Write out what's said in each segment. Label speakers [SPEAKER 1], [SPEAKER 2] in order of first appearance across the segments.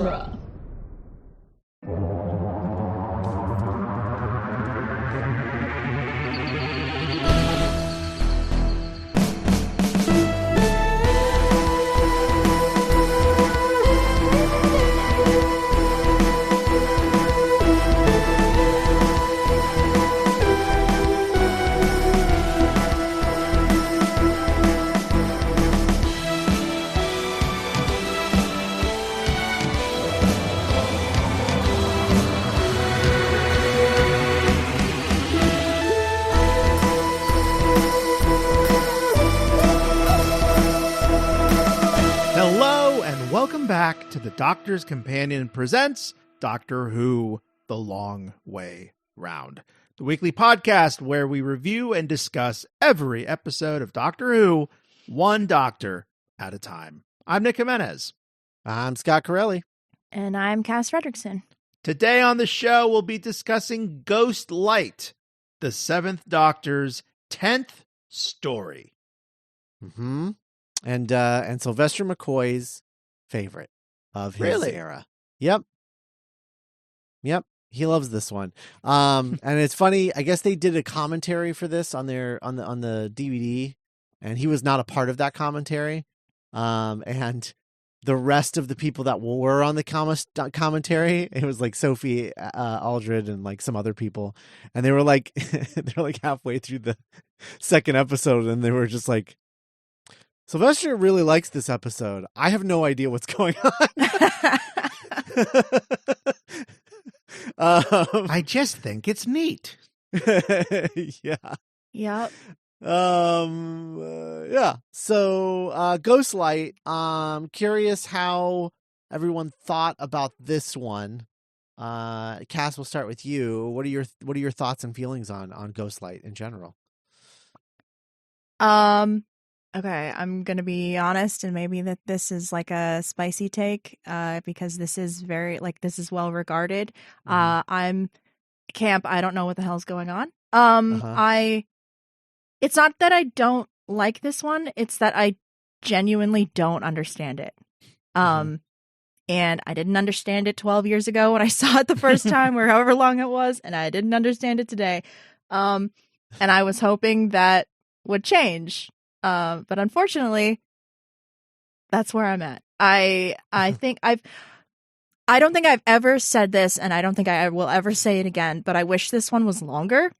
[SPEAKER 1] genre.
[SPEAKER 2] Welcome back to the Doctor's Companion presents Doctor Who: The Long Way Round, the weekly podcast where we review and discuss every episode of Doctor Who, one doctor at a time. I'm Nick Jimenez.
[SPEAKER 3] I'm Scott Corelli.
[SPEAKER 4] And I'm Cass Fredrickson.
[SPEAKER 2] Today on the show, we'll be discussing Ghost Light, the Seventh Doctor's 10th story.
[SPEAKER 3] Mm-hmm. And Sylvester McCoy's favorite of his era. Yep. He loves this one. And it's funny, I guess they did a commentary for this on the DVD, and he was not a part of that commentary. And the rest of the people that were on the commentary, it was like Sophie Aldred and like some other people, and they were like they're like halfway through the second episode, and they were just like, Sylvester really likes this episode. I have no idea what's going on.
[SPEAKER 2] I just think it's neat.
[SPEAKER 3] Yeah.
[SPEAKER 4] Yep.
[SPEAKER 3] Yeah. So, Ghostlight, curious how everyone thought about this one. Cass, we'll start with you. What are your thoughts and feelings on Ghostlight in general?
[SPEAKER 4] Okay, I'm going to be honest, and maybe that this is like a spicy take, because this is this is well regarded. I'm camp. I don't know what the hell's going on. It's not that I don't like this one. It's that I genuinely don't understand it. And I didn't understand it 12 years ago when I saw it the first time, or however long it was, and I didn't understand it today. And I was hoping that would change. But unfortunately, that's where I'm at. I don't think I've ever said this, and I don't think I will ever say it again, but I wish this one was longer.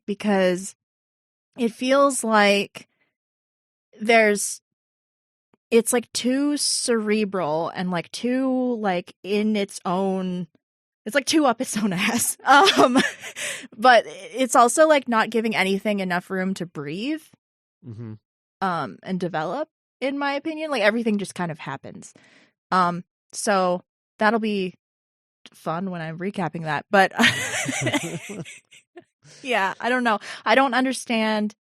[SPEAKER 4] Because it feels like it's like too cerebral and like too like in its own. It's like too up its own ass. But it's also like not giving anything enough room to breathe, and develop, in my opinion. Like everything just kind of happens. So that'll be fun when I'm recapping that. But yeah, I don't know. I don't understand.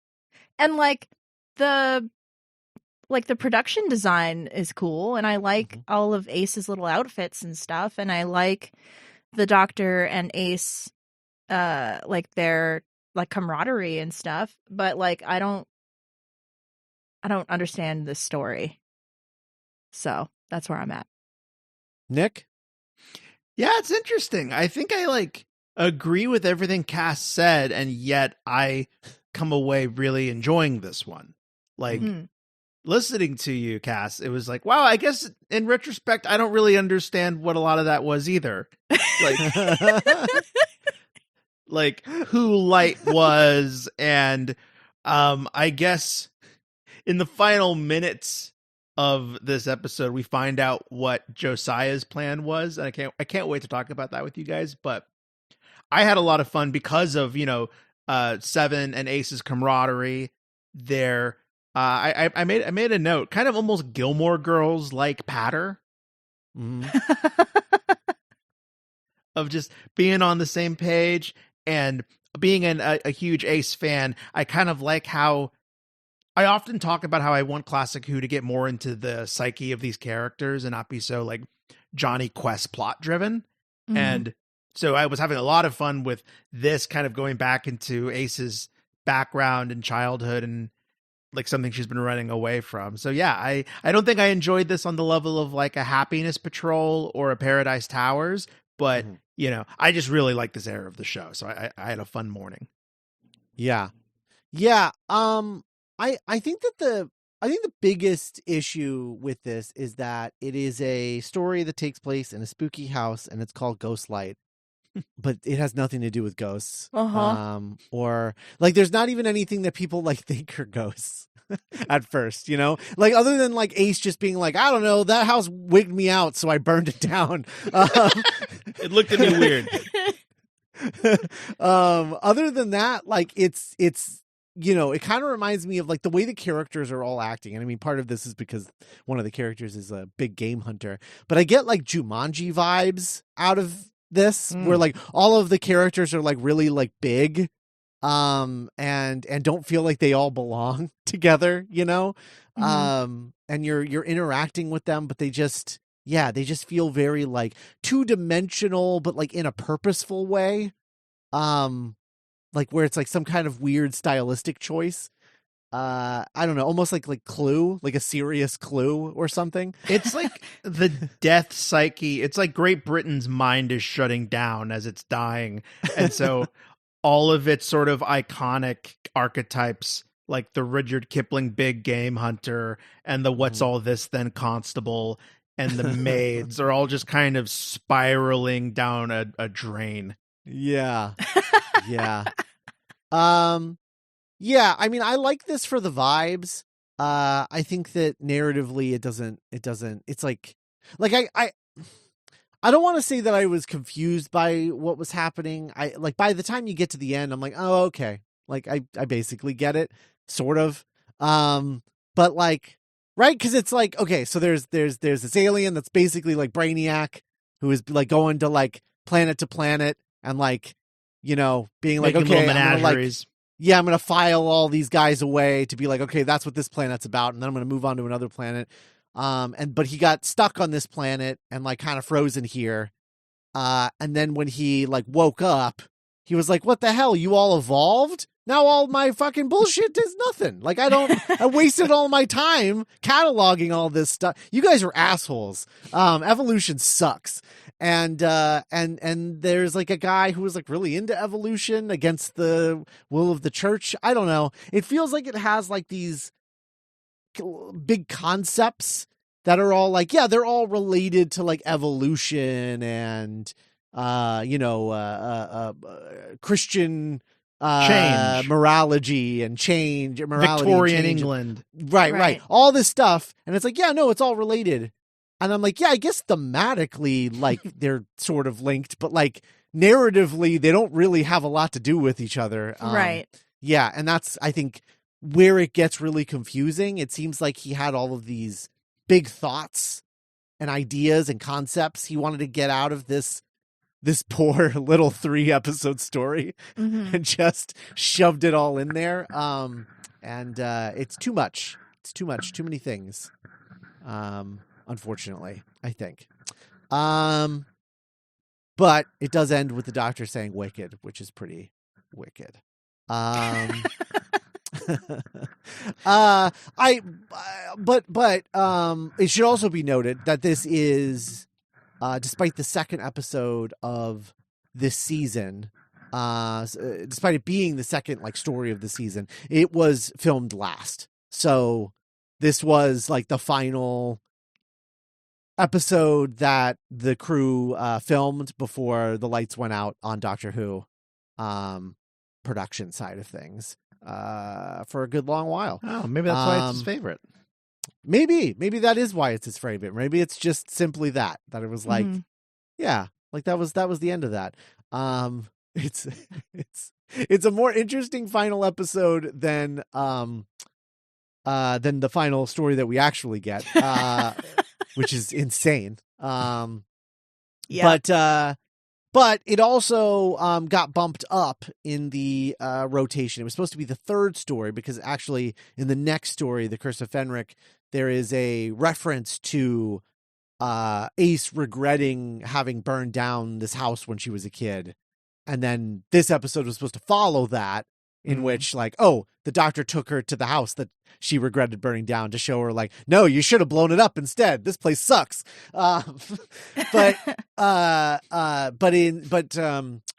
[SPEAKER 4] And like the production design is cool, and I like all of Ace's little outfits and stuff, and I like the Doctor and Ace, like their like camaraderie and stuff, but like I don't understand this story, so that's where I'm at.
[SPEAKER 3] Nick?
[SPEAKER 2] Yeah, it's interesting. I think I like agree with everything Cass said, and yet I come away really enjoying this one. Like listening to you, Cass, it was like, wow, I guess in retrospect, I don't really understand what a lot of that was either. Like who Light was, and I guess in the final minutes of this episode, we find out what Josiah's plan was, and I can't wait to talk about that with you guys. But I had a lot of fun because of Seven and Ace's camaraderie there. I made a note, kind of almost Gilmore Girls like patter, of just being on the same page, and being a huge Ace fan. I kind of like how I often talk about how I want Classic Who to get more into the psyche of these characters and not be so like Johnny Quest plot driven. And so I was having a lot of fun with this, kind of going back into Ace's background and childhood, and like something she's been running away from. So yeah, I don't think I enjoyed this on the level of like a Happiness Patrol or a Paradise Towers, but you know, I just really like this era of the show. So I had a fun morning.
[SPEAKER 3] Yeah. Yeah. I think the biggest issue with this is that it is a story that takes place in a spooky house and it's called Ghostlight. But it has nothing to do with ghosts. Or like there's not even anything that people like think are ghosts at first, you know? Like other than like Ace just being like, I don't know, that house wigged me out, so I burned it down.
[SPEAKER 2] It looked at me weird.
[SPEAKER 3] Other than that, like it's you know, it kind of reminds me of like the way the characters are all acting. And I mean, part of this is because one of the characters is a big game hunter, but I get like Jumanji vibes out of this where like all of the characters are like really like big and don't feel like they all belong together, you know. And you're interacting with them, but they just feel very like two-dimensional, but like in a purposeful way, like where it's like some kind of weird stylistic choice. I don't know, almost like Clue, like a serious Clue or something.
[SPEAKER 2] It's like the death psyche. It's like Great Britain's mind is shutting down as it's dying. And so all of its sort of iconic archetypes, like the Rudyard Kipling big game hunter and the what's all this then constable and the maids are all just kind of spiraling down a drain.
[SPEAKER 3] Yeah. Yeah. Yeah, I mean, I like this for the vibes. I think that narratively it doesn't, it's like I don't want to say that I was confused by what was happening. I like by the time you get to the end, I'm like, oh, okay. Like I basically get it, sort of. But like, right. Cause it's like, okay, so there's this alien that's basically like Brainiac who is like going to like planet to planet and like, you know, being like,
[SPEAKER 2] Making
[SPEAKER 3] okay,
[SPEAKER 2] little menageries.
[SPEAKER 3] I'm going to file all these guys away to be like, okay, that's what this planet's about. And then I'm going to move on to another planet. But he got stuck on this planet and like kind of frozen here. And then when he like woke up, he was like, what the hell? You all evolved? Now all my fucking bullshit is nothing. Like I wasted all my time cataloging all this stuff. You guys are assholes. Evolution sucks. And there's like a guy who was like really into evolution against the will of the church. I don't know. It feels like it has like these big concepts that are all like, yeah, they're all related to like evolution and, Christian
[SPEAKER 2] change,
[SPEAKER 3] morality and change,
[SPEAKER 2] Victorian
[SPEAKER 3] change.
[SPEAKER 2] England.
[SPEAKER 3] Right. All this stuff. And it's like, yeah, no, it's all related. And I'm like, yeah, I guess thematically, like they're sort of linked, but like narratively, they don't really have a lot to do with each other.
[SPEAKER 4] Right.
[SPEAKER 3] Yeah. And that's, I think, where it gets really confusing. It seems like he had all of these big thoughts and ideas and concepts he wanted to get out of this poor little 3-episode story and just shoved it all in there. And it's too much. It's too much. Too many things. Unfortunately, I think. But it does end with the Doctor saying wicked, which is pretty wicked. It should also be noted that this is, despite the second episode of this season, despite it being the second like story of the season, it was filmed last. So this was like the final episode that the crew filmed before the lights went out on Doctor Who production side of things for a good long while.
[SPEAKER 2] Oh, maybe that's why it's his favorite.
[SPEAKER 3] Maybe that is why it's his favorite. Maybe it's just simply that it was like, yeah, like that was the end of that. It's a more interesting final episode than the final story that we actually get, which is insane.
[SPEAKER 4] Yeah.
[SPEAKER 3] But it also got bumped up in the rotation. It was supposed to be the third story because actually in the next story, The Curse of Fenric, there is a reference to Ace regretting having burned down this house when she was a kid. And then this episode was supposed to follow that. in
[SPEAKER 2] Mhm.
[SPEAKER 3] which like, oh, the doctor took her to the house that she regretted burning down to show her like, no, you should have blown it up instead. This place sucks. But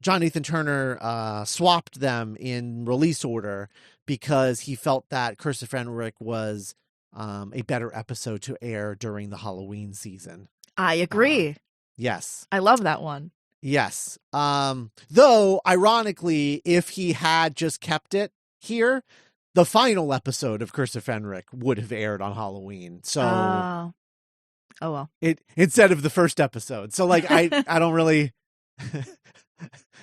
[SPEAKER 3] John Nathan Turner swapped them in release order because he felt that Curse of Fenric was a better episode to air during the Halloween season.
[SPEAKER 4] I agree.
[SPEAKER 3] Yes.
[SPEAKER 4] I love that one.
[SPEAKER 3] Yes. Though, ironically, if he had just kept it here, the final episode of Curse of Fenric would have aired on Halloween. So
[SPEAKER 4] Oh well.
[SPEAKER 3] it instead of the first episode. So like I don't really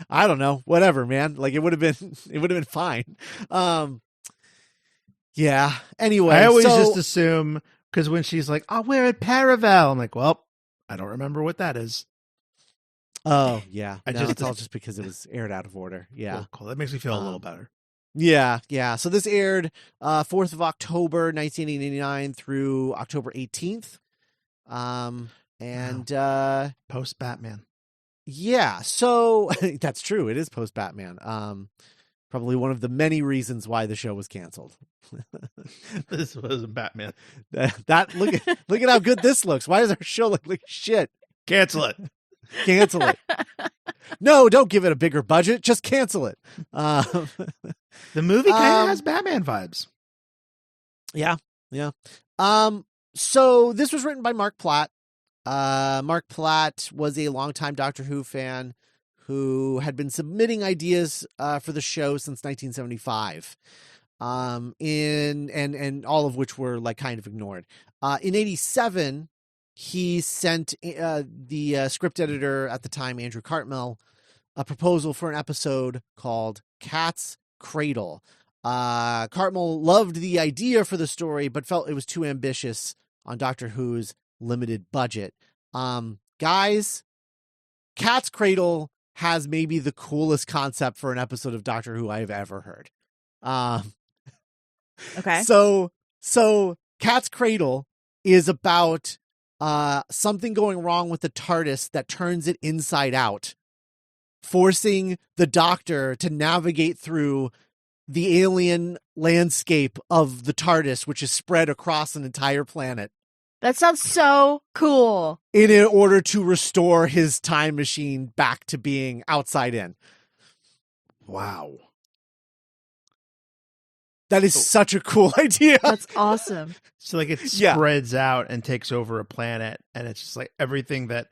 [SPEAKER 3] I don't know. Whatever, man. Like it would have been fine. Yeah. Anyway,
[SPEAKER 2] I always
[SPEAKER 3] so,
[SPEAKER 2] just assume, because when she's like, "Oh, we're at Paravel," I'm like, "Well, I don't remember what that is."
[SPEAKER 3] oh yeah.
[SPEAKER 2] I
[SPEAKER 3] No,
[SPEAKER 2] just-
[SPEAKER 3] it's all just because it was aired out of order. Yeah.
[SPEAKER 2] Cool. That makes me feel a little better.
[SPEAKER 3] Yeah, yeah. So this aired 4th of October, 1989 through October 18th.
[SPEAKER 2] Post Batman.
[SPEAKER 3] Yeah, so that's true. It is post Batman. Probably one of the many reasons why the show was canceled.
[SPEAKER 2] This wasn't Batman.
[SPEAKER 3] That look at how good this looks. Why does our show look like shit?
[SPEAKER 2] Cancel it.
[SPEAKER 3] Cancel it. No, don't give it a bigger budget. Just cancel it.
[SPEAKER 2] The movie kind of has Batman vibes.
[SPEAKER 3] Yeah, yeah. So this was written by Mark Platt. Mark Platt was a longtime Doctor Who fan who had been submitting ideas for the show since 1975. And all of which were like kind of ignored. In 87, he sent the script editor at the time, Andrew Cartmel, a proposal for an episode called Cat's Cradle. Cartmel loved the idea for the story, but felt it was too ambitious on Doctor Who's limited budget. Guys, Cat's Cradle has maybe the coolest concept for an episode of Doctor Who I have ever heard.
[SPEAKER 4] Okay.
[SPEAKER 3] So Cat's Cradle is about something going wrong with the TARDIS that turns it inside out, forcing the Doctor to navigate through the alien landscape of the TARDIS, which is spread across an entire planet,
[SPEAKER 4] That sounds so cool.
[SPEAKER 3] in order to restore his time machine back to being outside in.
[SPEAKER 2] Wow.
[SPEAKER 3] That is such a cool idea.
[SPEAKER 4] That's awesome.
[SPEAKER 2] So like it
[SPEAKER 3] Yeah.
[SPEAKER 2] spreads out and takes over a planet, and it's just like everything that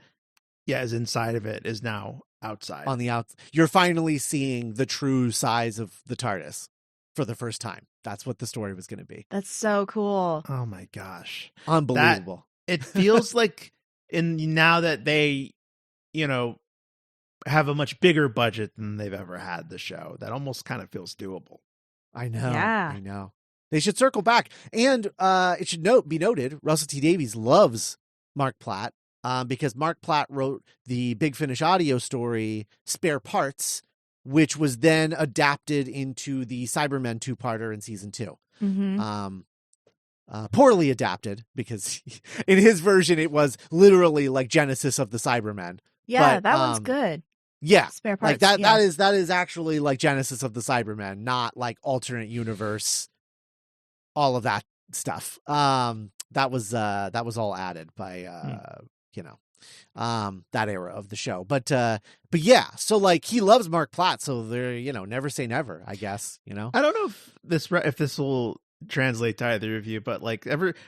[SPEAKER 2] is inside of it is now outside.
[SPEAKER 3] On the out, you're finally seeing the true size of the TARDIS for the first time. That's what the story was going to be.
[SPEAKER 4] That's so cool.
[SPEAKER 2] Oh my gosh.
[SPEAKER 3] Unbelievable.
[SPEAKER 2] It feels like now that they, have a much bigger budget than they've ever had, the show, that almost kind of feels doable.
[SPEAKER 3] I know.
[SPEAKER 4] Yeah.
[SPEAKER 3] I know. They should circle back. And it should be noted, Russell T Davies loves Mark Platt because Mark Platt wrote the Big Finish audio story Spare Parts, which was then adapted into the Cybermen two-parter in season 2.
[SPEAKER 4] Mm-hmm.
[SPEAKER 3] Poorly adapted because in his version it was literally like Genesis of the Cybermen.
[SPEAKER 4] Yeah,
[SPEAKER 3] but,
[SPEAKER 4] that one's good.
[SPEAKER 3] Yeah.
[SPEAKER 4] Spare parts.
[SPEAKER 3] Like that
[SPEAKER 4] yeah.
[SPEAKER 3] that is actually like Genesis of the Cybermen, not like alternate universe, all of that stuff. That was all added by that era of the show. But yeah, so like he loves Mark Platt, so they're, never say never, I guess,
[SPEAKER 2] I don't know if this will translate to either of you, but like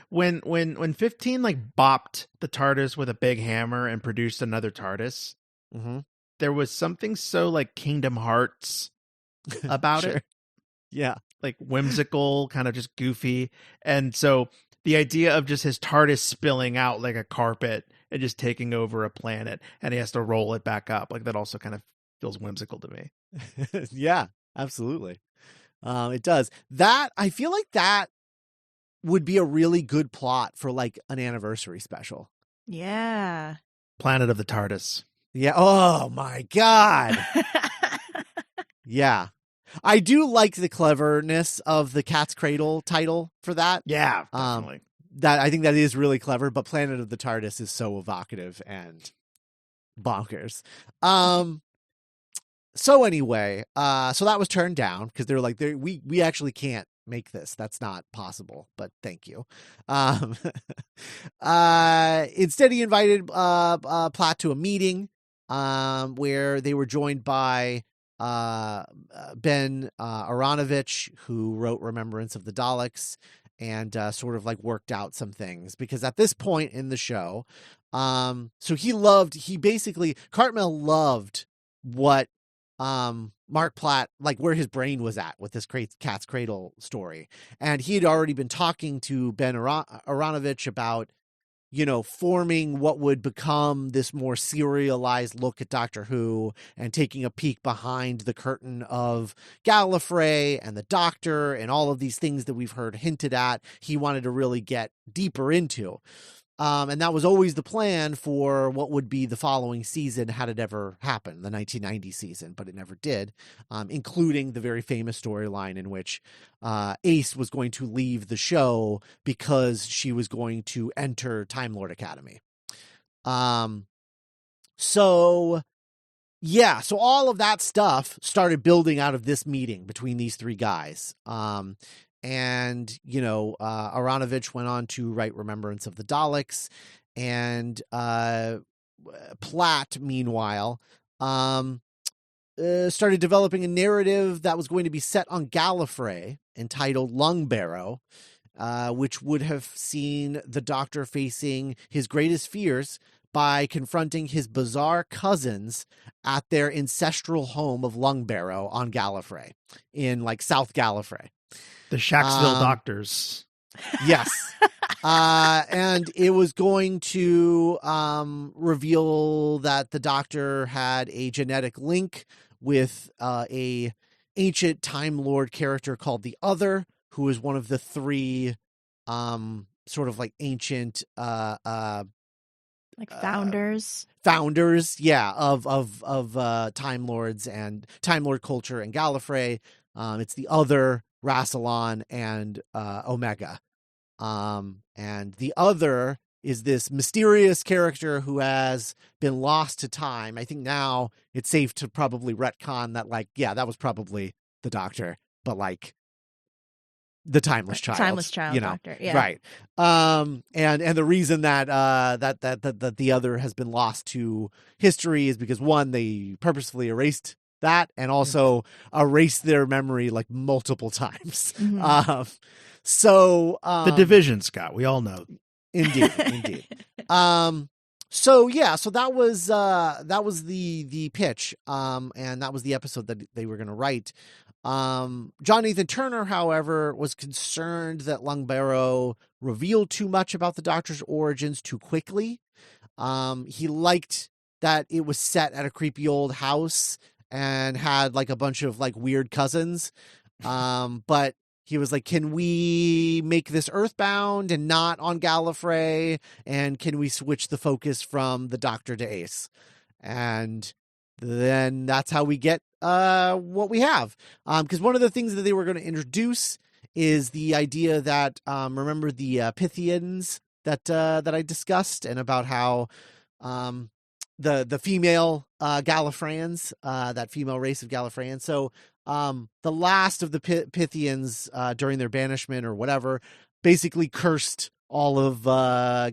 [SPEAKER 2] when 15 like bopped the TARDIS with a big hammer and produced another TARDIS,
[SPEAKER 3] Mm-hmm.
[SPEAKER 2] there was something so like Kingdom Hearts about
[SPEAKER 3] Sure.
[SPEAKER 2] it.
[SPEAKER 3] Yeah.
[SPEAKER 2] Like whimsical, kind of just goofy. And so the idea of just his TARDIS spilling out like a carpet and just taking over a planet, and he has to roll it back up, like that also kind of feels whimsical to me.
[SPEAKER 3] Yeah, absolutely. It does. That, I feel like that would be a really good plot for like an anniversary special.
[SPEAKER 4] Yeah.
[SPEAKER 2] Planet of the TARDIS.
[SPEAKER 3] Yeah. Oh my God. Yeah. I do like the cleverness of the Cat's Cradle title for that.
[SPEAKER 2] Yeah, definitely.
[SPEAKER 3] That I think that is really clever, but Planet of the TARDIS is so evocative and bonkers. So anyway, so that was turned down because they're like, we actually can't make this. That's not possible, but thank you. Instead he invited Platt to a meeting where they were joined by Ben Aronovich, who wrote Remembrance of the Daleks, and sort of like worked out some things, because at this point in the show, Cartmel loved what Mark Platt, like where his brain was at with this Cat's Cradle story. And he had already been talking to Ben Aronovich about, forming what would become this more serialized look at Doctor Who and taking a peek behind the curtain of Gallifrey and the Doctor and all of these things that we've heard hinted at. He wanted to really get deeper into. And that was always the plan for what would be the following season, had it ever happened, the 1990 season, but it never did, including the very famous storyline in which Ace was going to leave the show because she was going to enter Time Lord Academy. So all of that stuff started building out of this meeting between these three guys. And, Aronovich went on to write Remembrance of the Daleks, and Platt, meanwhile, started developing a narrative that was going to be set on Gallifrey entitled Lungbarrow, which would have seen the Doctor facing his greatest fears by confronting his bizarre cousins at their ancestral home of Lungbarrow on Gallifrey, in like South Gallifrey.
[SPEAKER 2] The Shacksville Doctors.
[SPEAKER 3] Yes. And it was going to reveal that the Doctor had a genetic link with a ancient Time Lord character called the Other, who is one of the three sort of like ancient
[SPEAKER 4] like founders.
[SPEAKER 3] Of Time Lords and Time Lord culture in Gallifrey. It's the Other, Rassilon, and Omega. And the Other is this mysterious character who has been lost to time. I think now it's safe to probably retcon that, like, yeah, that was probably the Doctor, but like the timeless child.
[SPEAKER 4] Timeless child, Doctor. Yeah.
[SPEAKER 3] Right. And the reason that that the Other has been lost to history is because, one, they purposefully erased that, and also erased their memory like multiple times.
[SPEAKER 4] Mm-hmm.
[SPEAKER 3] The
[SPEAKER 2] Division, Scott, we all know.
[SPEAKER 3] Indeed. So that was the pitch, and that was the episode that they were going to write. John Nathan Turner, however, was concerned that Lungbarrow revealed too much about the Doctor's origins too quickly. He liked that it was set at a creepy old house and had like a bunch of like weird cousins. But he was like, can we make this earthbound and not on Gallifrey? And can we switch the focus from the Doctor to Ace? And then that's how we get what we have. Because one of the things that they were going to introduce is the idea that, remember the Pythians that I discussed, and about how the female Gallifreyans, that female race of Gallifreyans. So the last of the Pythians during their banishment or whatever basically cursed all of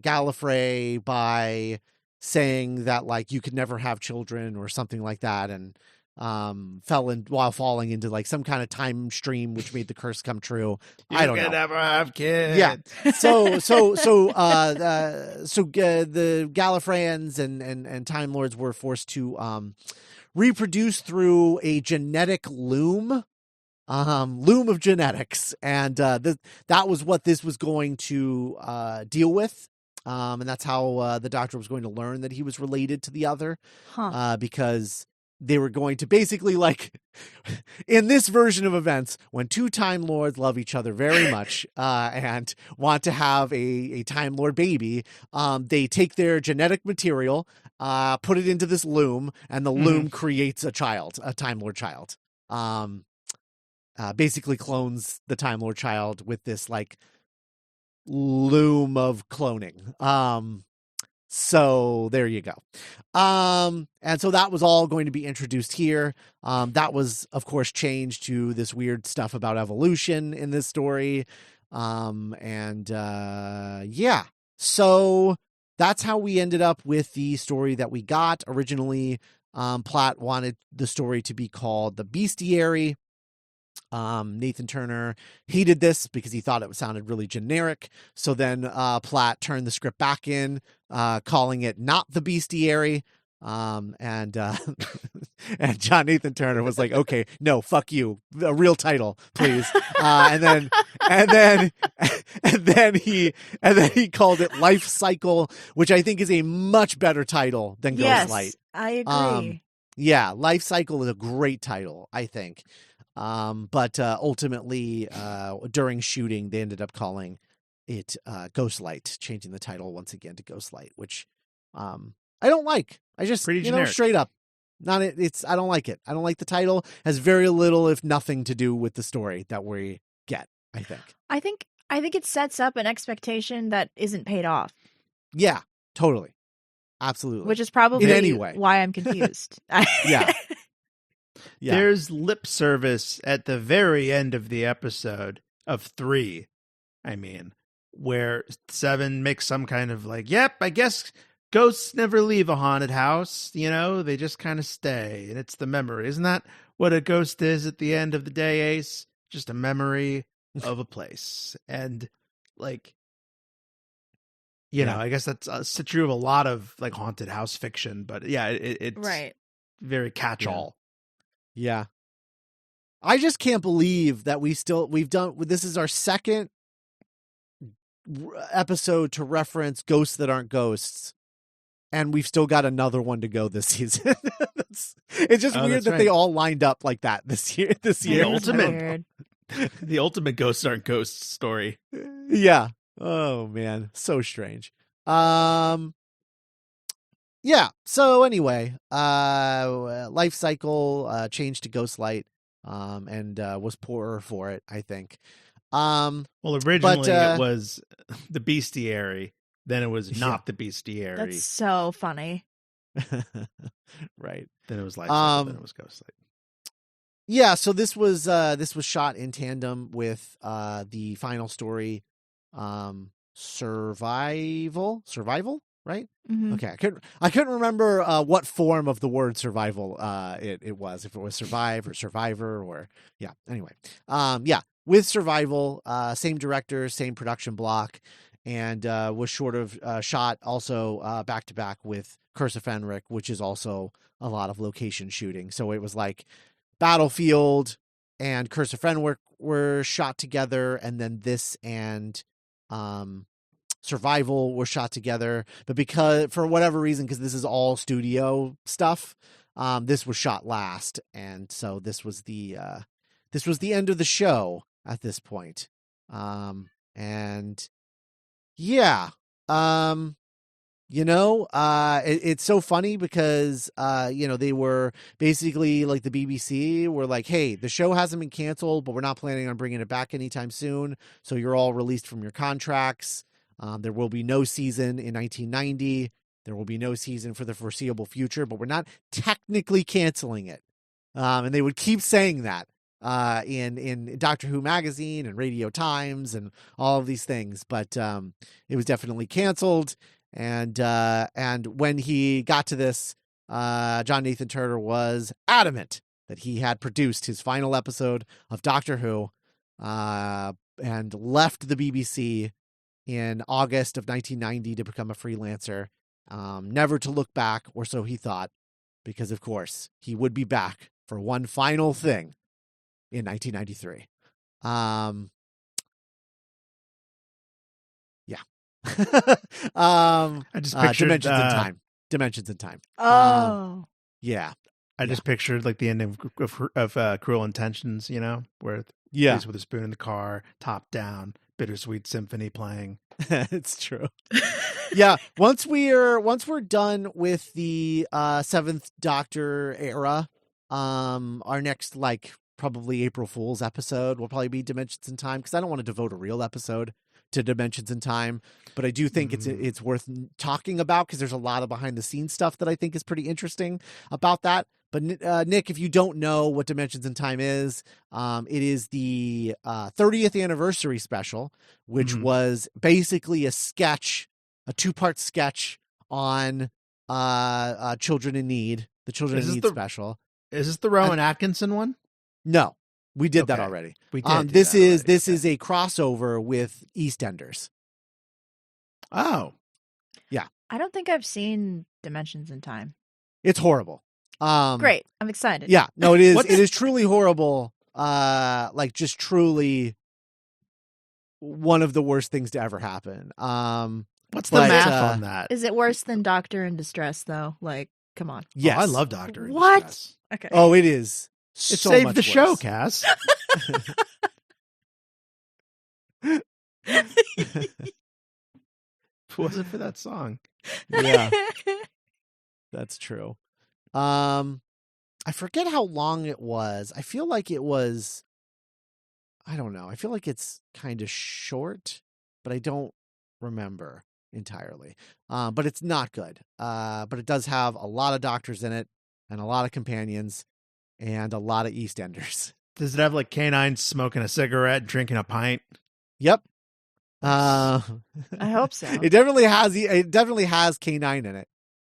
[SPEAKER 3] Gallifrey by saying that like you could never have children or something like that, and while falling into like some kind of time stream which made the curse come true. I don't know. You
[SPEAKER 2] can never have kids.
[SPEAKER 3] Yeah. So the Gallifreyans and Time Lords were forced to reproduce through a genetic loom of genetics, and that was what this was going to deal with. And that's how the Doctor was going to learn that he was related to the Other, because they were going to basically, like, in this version of events, when two Time Lords love each other very much and want to have a Time Lord baby, they take their genetic material, put it into this loom, and the loom creates a Time Lord child. Basically clones the Time Lord child with this, like, loom of cloning. So there you go. And so that was all going to be introduced here. That was, of course, changed to this weird stuff about evolution in this story. Yeah. So that's how we ended up with the story that we got. Originally, Platt wanted the story to be called The Bestiary. Nathan Turner hated this because he thought it sounded really generic. So then Platt turned the script back in, calling it Not the Bestiary. And John Nathan Turner was like, okay, no, fuck you, a real title, please. And then he called it Life Cycle, which I think is a much better title than Ghostlight.
[SPEAKER 4] Yes, I agree.
[SPEAKER 3] Yeah, Life Cycle is a great title, I think. But ultimately, during shooting, they ended up calling it Ghostlight, changing the title once again to Ghostlight, which I don't like. I just,
[SPEAKER 2] Pretty generic.
[SPEAKER 3] straight up, I don't like it. I don't like the title. Has very little, if nothing, to do with the story that we get, I think.
[SPEAKER 4] I think it sets up an expectation that isn't paid off.
[SPEAKER 3] Yeah, totally. Absolutely.
[SPEAKER 4] Which is probably
[SPEAKER 3] in any way
[SPEAKER 4] why I'm confused.
[SPEAKER 3] Yeah. Yeah.
[SPEAKER 2] There's lip service at the very end of the episode of 3, I mean, where 7 makes some kind of like, yep, I guess ghosts never leave a haunted house, they just kind of stay, and it's the memory. Isn't that what a ghost is at the end of the day, Ace? Just a memory of a place. And like, I guess that's true of a lot of like haunted house fiction, but yeah, it's
[SPEAKER 4] right.
[SPEAKER 2] very catch-all.
[SPEAKER 3] Yeah. I just can't believe that this is our second episode to reference ghosts that aren't ghosts, and we've still got another one to go this season. It's just weird that they all lined up like that this year.
[SPEAKER 2] The ultimate ghosts aren't ghosts story.
[SPEAKER 3] Yeah. Oh man, so strange. Yeah. So anyway, Life Cycle changed to Ghostlight, and was poorer for it, I think.
[SPEAKER 2] Well, originally it was The Bestiary, then it was Not the Bestiary.
[SPEAKER 4] That's so funny.
[SPEAKER 3] Right.
[SPEAKER 2] Then it was Life Cycle, then it was Ghostlight.
[SPEAKER 3] Yeah. So this was shot in tandem with the final story, Survival, right?
[SPEAKER 4] Mm-hmm.
[SPEAKER 3] Okay, I couldn't remember what form of the word survival it was, if it was survive or survivor or yeah. Anyway, with Survival, same director, same production block, and was shot also back to back with Curse of Fenric, which is also a lot of location shooting. So it was like Battlefield and Curse of Fenric were shot together, and then this and Survival were shot together, but for whatever reason, because this is all studio stuff, this was shot last, and so this was the end of the show at this point. And yeah, it's so funny because they were basically like the BBC were like, hey, the show hasn't been canceled, but we're not planning on bringing it back anytime soon, so you're all released from your contracts. There will be no season in 1990. There will be no season for the foreseeable future, but we're not technically canceling it. And they would keep saying that in Doctor Who magazine and Radio Times and all of these things. But it was definitely canceled. And when he got to this, John Nathan Turner was adamant that he had produced his final episode of Doctor Who and left the BBC in August of 1990 to become a freelancer, never to look back, or so he thought, because of course he would be back for one final thing in 1993. Yeah.
[SPEAKER 2] I just pictured
[SPEAKER 3] Dimensions in Time.
[SPEAKER 4] Oh.
[SPEAKER 3] Yeah.
[SPEAKER 2] I just pictured like the ending of Cruel Intentions, where he's with a spoon in the car, top down, Bittersweet Symphony playing.
[SPEAKER 3] It's true. Yeah. Once we're done with the Seventh Doctor era, our next probably April Fool's episode will probably be Dimensions in Time, because I don't want to devote a real episode to Dimensions in Time, but I do think it's worth talking about because there's a lot of behind the scenes stuff that I think is pretty interesting about that. But Nick, if you don't know what Dimensions in Time is, it is the 30th anniversary special, which was basically a sketch, a 2-part sketch on Children in Need, the Children in Need special.
[SPEAKER 2] Is this the Rowan Atkinson one?
[SPEAKER 3] No, we did that already.
[SPEAKER 2] We did.
[SPEAKER 3] This is a crossover with EastEnders.
[SPEAKER 2] Oh,
[SPEAKER 3] yeah.
[SPEAKER 4] I don't think I've seen Dimensions in Time.
[SPEAKER 3] It's horrible.
[SPEAKER 4] Great, I'm excited.
[SPEAKER 3] Yeah, no, it is. It is truly horrible. Like just truly one of the worst things to ever happen.
[SPEAKER 2] What's the math on that?
[SPEAKER 4] Is it worse than Doctor in Distress though? Like, come on.
[SPEAKER 3] Yes,
[SPEAKER 2] I love Doctor in
[SPEAKER 4] What?
[SPEAKER 2] Distress.
[SPEAKER 4] Okay.
[SPEAKER 3] Oh, it is.
[SPEAKER 2] It
[SPEAKER 3] So
[SPEAKER 2] saved
[SPEAKER 3] much
[SPEAKER 2] the show,
[SPEAKER 3] worse.
[SPEAKER 2] Cass. If it wasn't for that song.
[SPEAKER 3] Yeah, that's true. I forget how long it was. I feel like it was, I don't know. I feel like it's kind of short, but I don't remember entirely. But it's not good. But it does have a lot of doctors in it and a lot of companions and a lot of EastEnders.
[SPEAKER 2] Does it have like K9 smoking a cigarette, drinking a pint?
[SPEAKER 3] Yep.
[SPEAKER 4] I hope so.
[SPEAKER 3] It definitely has K9 in it.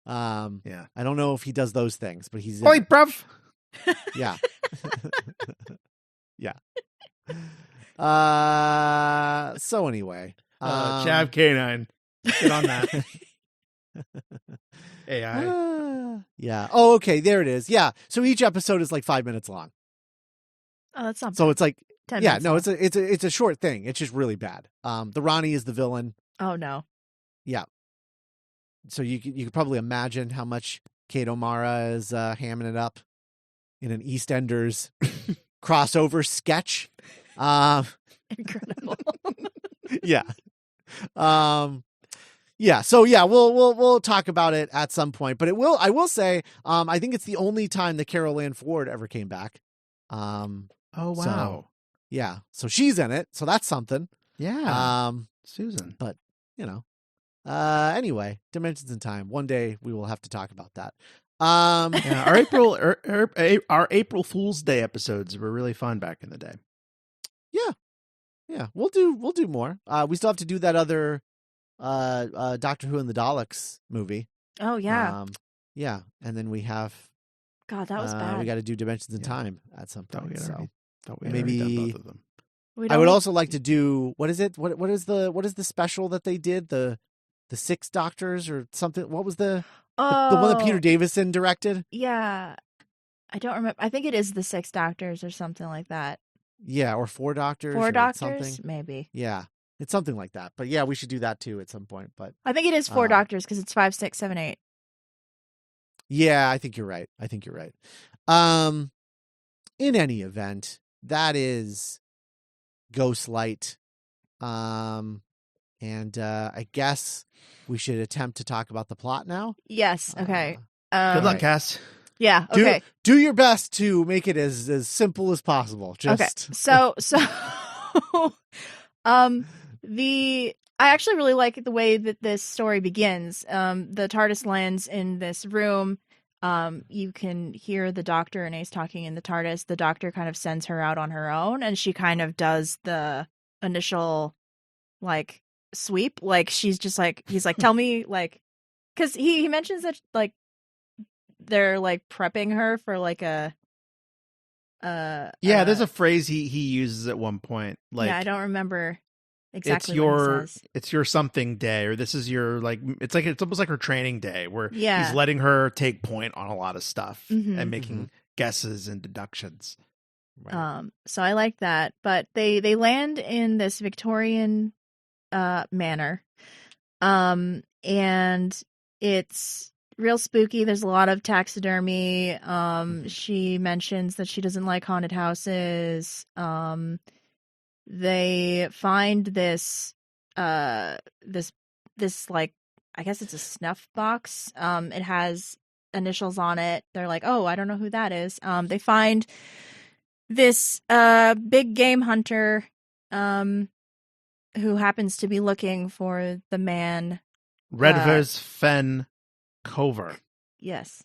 [SPEAKER 2] Yeah.
[SPEAKER 3] I don't know if he does those things, but he's in
[SPEAKER 2] Oi,
[SPEAKER 3] it.
[SPEAKER 2] bruv.
[SPEAKER 3] Yeah. Yeah. So anyway.
[SPEAKER 2] Chav K9. Get on that. AI.
[SPEAKER 3] Yeah. Oh, okay. There it is. Yeah. So each episode is like 5 minutes long.
[SPEAKER 4] Oh, that's not
[SPEAKER 3] So
[SPEAKER 4] bad.
[SPEAKER 3] it's like
[SPEAKER 4] 10
[SPEAKER 3] yeah,
[SPEAKER 4] minutes
[SPEAKER 3] no,
[SPEAKER 4] long.
[SPEAKER 3] it's a short thing. It's just really bad. The Ronnie is the villain.
[SPEAKER 4] Oh no.
[SPEAKER 3] Yeah. So you could probably imagine how much Kate O'Mara is hamming it up in an EastEnders crossover sketch.
[SPEAKER 4] Incredible.
[SPEAKER 3] Yeah. Yeah. So yeah, we'll talk about it at some point. But I will say, I think it's the only time that Carol Ann Ford ever came back.
[SPEAKER 2] Oh wow.
[SPEAKER 3] So, yeah. So she's in it. So that's something.
[SPEAKER 2] Yeah. Susan.
[SPEAKER 3] But anyway, Dimensions in Time. One day we will have to talk about that.
[SPEAKER 2] Yeah, our April Fool's Day episodes were really fun back in the day.
[SPEAKER 3] Yeah. We'll do more. We still have to do that other Doctor Who and the Daleks movie.
[SPEAKER 4] Oh yeah.
[SPEAKER 3] Yeah. And then we have
[SPEAKER 4] God, that was bad.
[SPEAKER 3] we got to do Dimensions in Time at some point.
[SPEAKER 2] Thought we had
[SPEAKER 3] maybe
[SPEAKER 2] already done both of them.
[SPEAKER 3] I would also like to do what is it? What is the special that they did? The Six Doctors or something? What was the one that Peter Davison directed?
[SPEAKER 4] Yeah. I don't remember. I think it is the Six Doctors or something like that.
[SPEAKER 3] Yeah, or Four Doctors.
[SPEAKER 4] Four
[SPEAKER 3] or
[SPEAKER 4] Doctors,
[SPEAKER 3] something.
[SPEAKER 4] maybe.
[SPEAKER 3] Yeah, it's something like that. But yeah, we should do that too at some point. But
[SPEAKER 4] I think it is Four Doctors because it's 5, 6, 7, 8.
[SPEAKER 3] yeah, I think you're right. In any event, that is Ghostlight. And I guess we should attempt to talk about the plot now.
[SPEAKER 4] Yes. Okay.
[SPEAKER 2] Good luck, Cass.
[SPEAKER 4] Yeah. Okay.
[SPEAKER 3] Do your best to make it as simple as possible. Just
[SPEAKER 4] okay. So I actually really like the way that this story begins. The TARDIS lands in this room. You can hear the Doctor and Ace talking in the TARDIS. The Doctor kind of sends her out on her own, and she kind of does the initial like sweep. Like she's just like he's like, tell me like, because he mentions that like they're like prepping her for like a
[SPEAKER 2] there's a phrase he uses at one point. Like,
[SPEAKER 4] yeah, I don't remember exactly what he says.
[SPEAKER 2] It's your something day, or this is your like it's almost like her training day where
[SPEAKER 4] Yeah.
[SPEAKER 2] he's letting her take point on a lot of stuff
[SPEAKER 4] Mhm.
[SPEAKER 2] and making guesses and deductions.
[SPEAKER 3] right.
[SPEAKER 4] So I like that, but they land in this Victorian manor, and it's real spooky. There's a lot of taxidermy. She mentions that she doesn't like haunted houses. They find this this like, I guess it's a snuff box. It has initials on it. They're like, oh, I don't know who that is. They find this big game hunter who happens to be looking for the man.
[SPEAKER 2] Redvers Fen Cover.
[SPEAKER 4] Yes.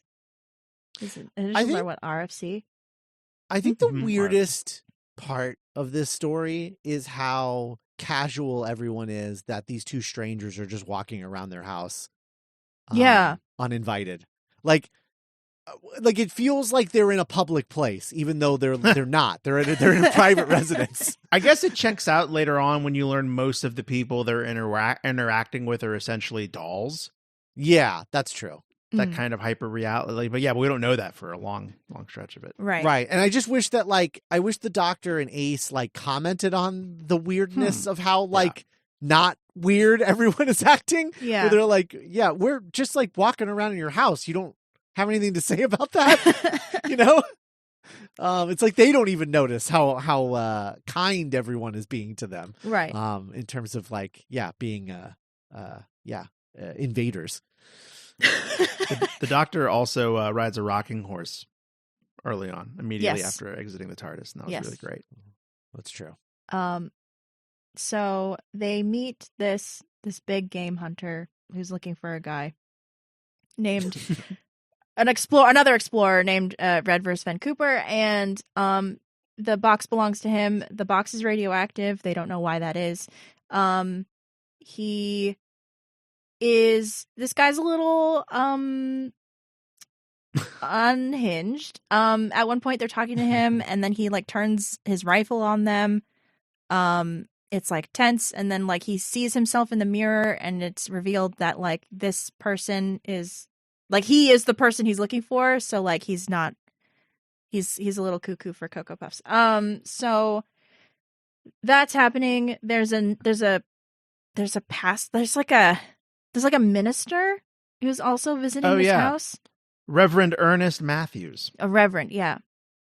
[SPEAKER 4] Is it,
[SPEAKER 3] I think-
[SPEAKER 4] what, RFC?
[SPEAKER 3] I think the
[SPEAKER 2] Mhm.
[SPEAKER 3] weirdest part of this story is how casual everyone is that these two strangers are just walking around their house.
[SPEAKER 4] Yeah.
[SPEAKER 3] Uninvited. Like it feels like they're in a public place, even though they're not. They're in a private residence.
[SPEAKER 2] I guess it checks out later on when you learn most of the people they're interacting with are essentially dolls.
[SPEAKER 3] Yeah, that's true.
[SPEAKER 2] That
[SPEAKER 4] Mm.
[SPEAKER 2] kind of hyper reality. But yeah, we don't know that for a long stretch of it.
[SPEAKER 4] Right.
[SPEAKER 3] Right. And I just wish that I wish the Doctor and Ace commented on the weirdness of how not weird everyone is acting.
[SPEAKER 4] Yeah.
[SPEAKER 3] Where they're like, yeah, we're just walking around in your house. You don't have anything to say about that? You know? It's like they don't even notice how kind everyone is being to them.
[SPEAKER 4] Right.
[SPEAKER 3] In terms of being invaders.
[SPEAKER 2] The Doctor also rides a rocking horse early on, immediately
[SPEAKER 4] Yes.
[SPEAKER 2] after exiting the TARDIS, and that was
[SPEAKER 4] Yes.
[SPEAKER 2] really great.
[SPEAKER 3] That's true.
[SPEAKER 4] So they meet this big game hunter who's looking for a guy named another explorer named Redvers Van Cooper, and the box belongs to him. The box is radioactive. They don't know why that is. This guy's a little unhinged. At one point they're talking to him and then he turns his rifle on them. It's tense, and then he sees himself in the mirror and it's revealed that this person is he is the person he's looking for, so he's not he's a little cuckoo for Cocoa Puffs. So that's happening. There's a minister who's also visiting this house.
[SPEAKER 2] Reverend Ernest Matthews.
[SPEAKER 4] A reverend, yeah.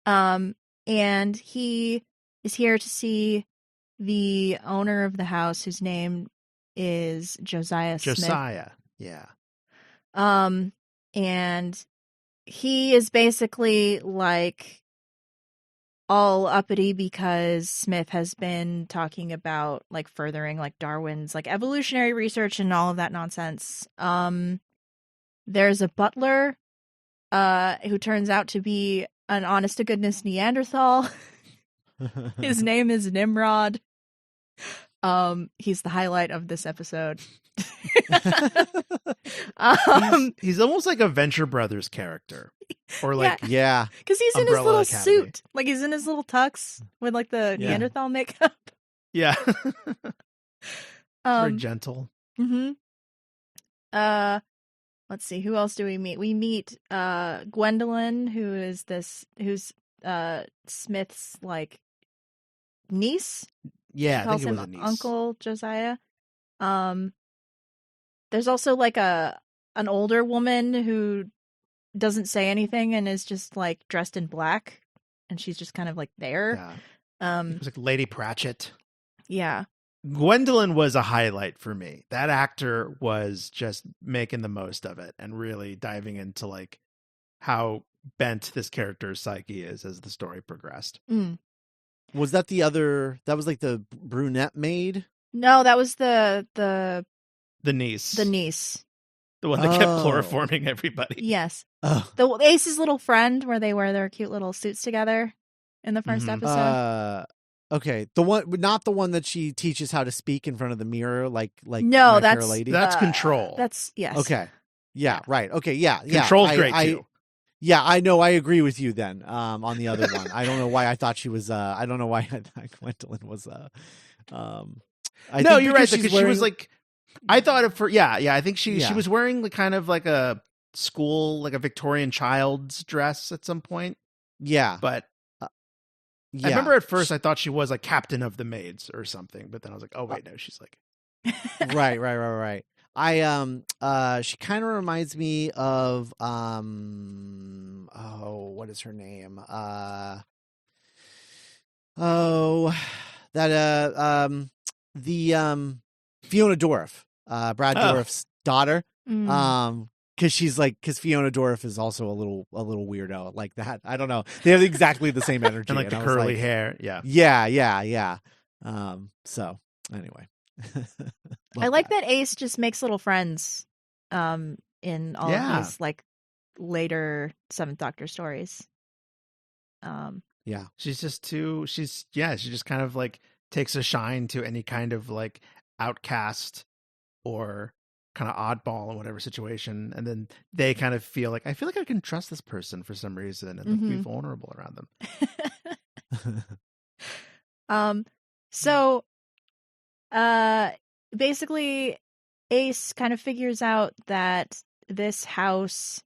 [SPEAKER 4] And he is here to see the owner of the house, whose name is Josiah Smith.
[SPEAKER 2] Josiah, yeah.
[SPEAKER 4] And he is basically all uppity because Smith has been talking about furthering Darwin's evolutionary research and all of that nonsense. There's a butler who turns out to be an honest to goodness Neanderthal. His name is Nimrod. He's the highlight of this episode.
[SPEAKER 2] He's almost like a Venture Brothers character, or
[SPEAKER 3] yeah,
[SPEAKER 4] because he's in his
[SPEAKER 2] Umbrella
[SPEAKER 4] little
[SPEAKER 2] Academy.
[SPEAKER 4] suit, he's in his little tux with the Neanderthal makeup.
[SPEAKER 2] yeah, very gentle.
[SPEAKER 4] Mm-hmm. Let's see, who else do we meet? We meet Gwendolyn, who's Smith's niece.
[SPEAKER 2] Yeah, I
[SPEAKER 4] Calls
[SPEAKER 2] think it
[SPEAKER 4] him
[SPEAKER 2] was a niece.
[SPEAKER 4] Uncle Josiah. There's also an older woman who doesn't say anything and is just dressed in black, and she's just kind of there.
[SPEAKER 2] Yeah. It was Lady Pratchett.
[SPEAKER 4] Yeah.
[SPEAKER 2] Gwendolyn was a highlight for me. That actor was just making the most of it and really diving into how bent this character's psyche is as the story progressed.
[SPEAKER 4] Mm.
[SPEAKER 3] Was that that was the brunette maid?
[SPEAKER 4] No, that was the
[SPEAKER 2] niece.
[SPEAKER 4] the niece.
[SPEAKER 2] The one that kept chloroforming everybody.
[SPEAKER 4] Yes.
[SPEAKER 3] Oh.
[SPEAKER 4] The Ace's little friend, where they wear their cute little suits together in the first
[SPEAKER 2] Mhm.
[SPEAKER 4] episode.
[SPEAKER 3] Okay, not the one that she teaches how to speak in front of the mirror, like
[SPEAKER 4] No,
[SPEAKER 3] My
[SPEAKER 4] that's
[SPEAKER 3] Fair Lady.
[SPEAKER 2] That's Control.
[SPEAKER 4] That's yes.
[SPEAKER 3] Okay, yeah, right. Okay, yeah.
[SPEAKER 2] Control's great too.
[SPEAKER 3] Yeah, I know. I agree with you then. On the other one, I don't know why I thought she was. I don't know why I thought Gwendolyn was.
[SPEAKER 2] No, you're right, because she was I thought of for I think she was wearing kind of a school, a Victorian child's dress at some point.
[SPEAKER 3] Yeah,
[SPEAKER 2] But
[SPEAKER 3] yeah.
[SPEAKER 2] I remember at first I thought she was captain of the maids or something, but then I was oh wait, no, she's
[SPEAKER 3] right. She kind of reminds me of what is her name? The Fiona Dorff, Brad Dourif's daughter.
[SPEAKER 4] Mm.
[SPEAKER 3] Because Fiona Dorff is also a little weirdo like that. I don't know. They have exactly the same energy
[SPEAKER 2] and the
[SPEAKER 3] I was
[SPEAKER 2] curly hair. Yeah.
[SPEAKER 3] Yeah. So anyway,
[SPEAKER 4] I like that Ace just makes little friends in all of these like later Seventh Doctor stories.
[SPEAKER 3] Yeah.
[SPEAKER 2] She's just she just kind of like takes a shine to any kind of like outcast or kind of oddball in whatever situation, and then they kind of feel like I can trust this person for some reason and be vulnerable around them.
[SPEAKER 4] So basically Ace kind of figures out that this house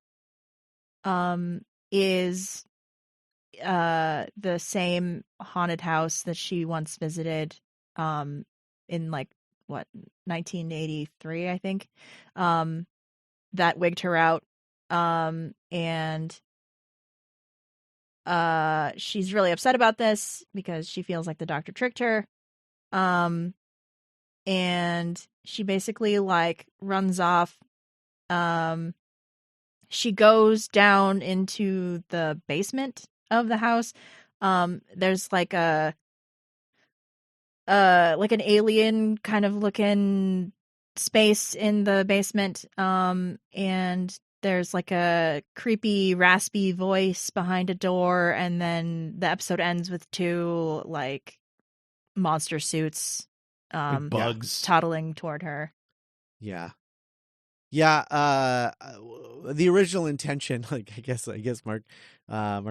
[SPEAKER 4] is the same haunted house that she once visited in like 1983, I think, that wigged her out, and she's really upset about this because she feels like the Doctor tricked her, and she basically like runs off. She goes down into the basement of the house. There's like like an alien kind of looking space in the basement, and there's like a creepy raspy voice behind a door, and then the episode ends with two like monster suits
[SPEAKER 2] Like bugs
[SPEAKER 4] toddling toward her.
[SPEAKER 3] Yeah. The original intention, like I guess Mark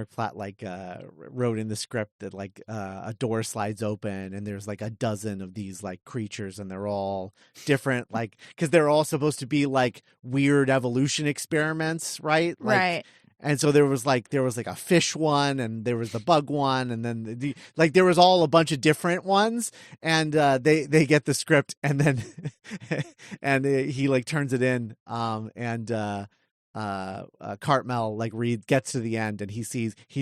[SPEAKER 3] Platt like wrote in the script that like a door slides open and there's like a dozen of these like creatures and they're all different, like because they're all supposed to be like weird evolution experiments, right? Like,
[SPEAKER 4] right.
[SPEAKER 3] And so there was like a fish one, and there was the bug one, and then there was all a bunch of different ones, and they get the script, and then and he like turns it in, and Cartmel like gets to the end, and he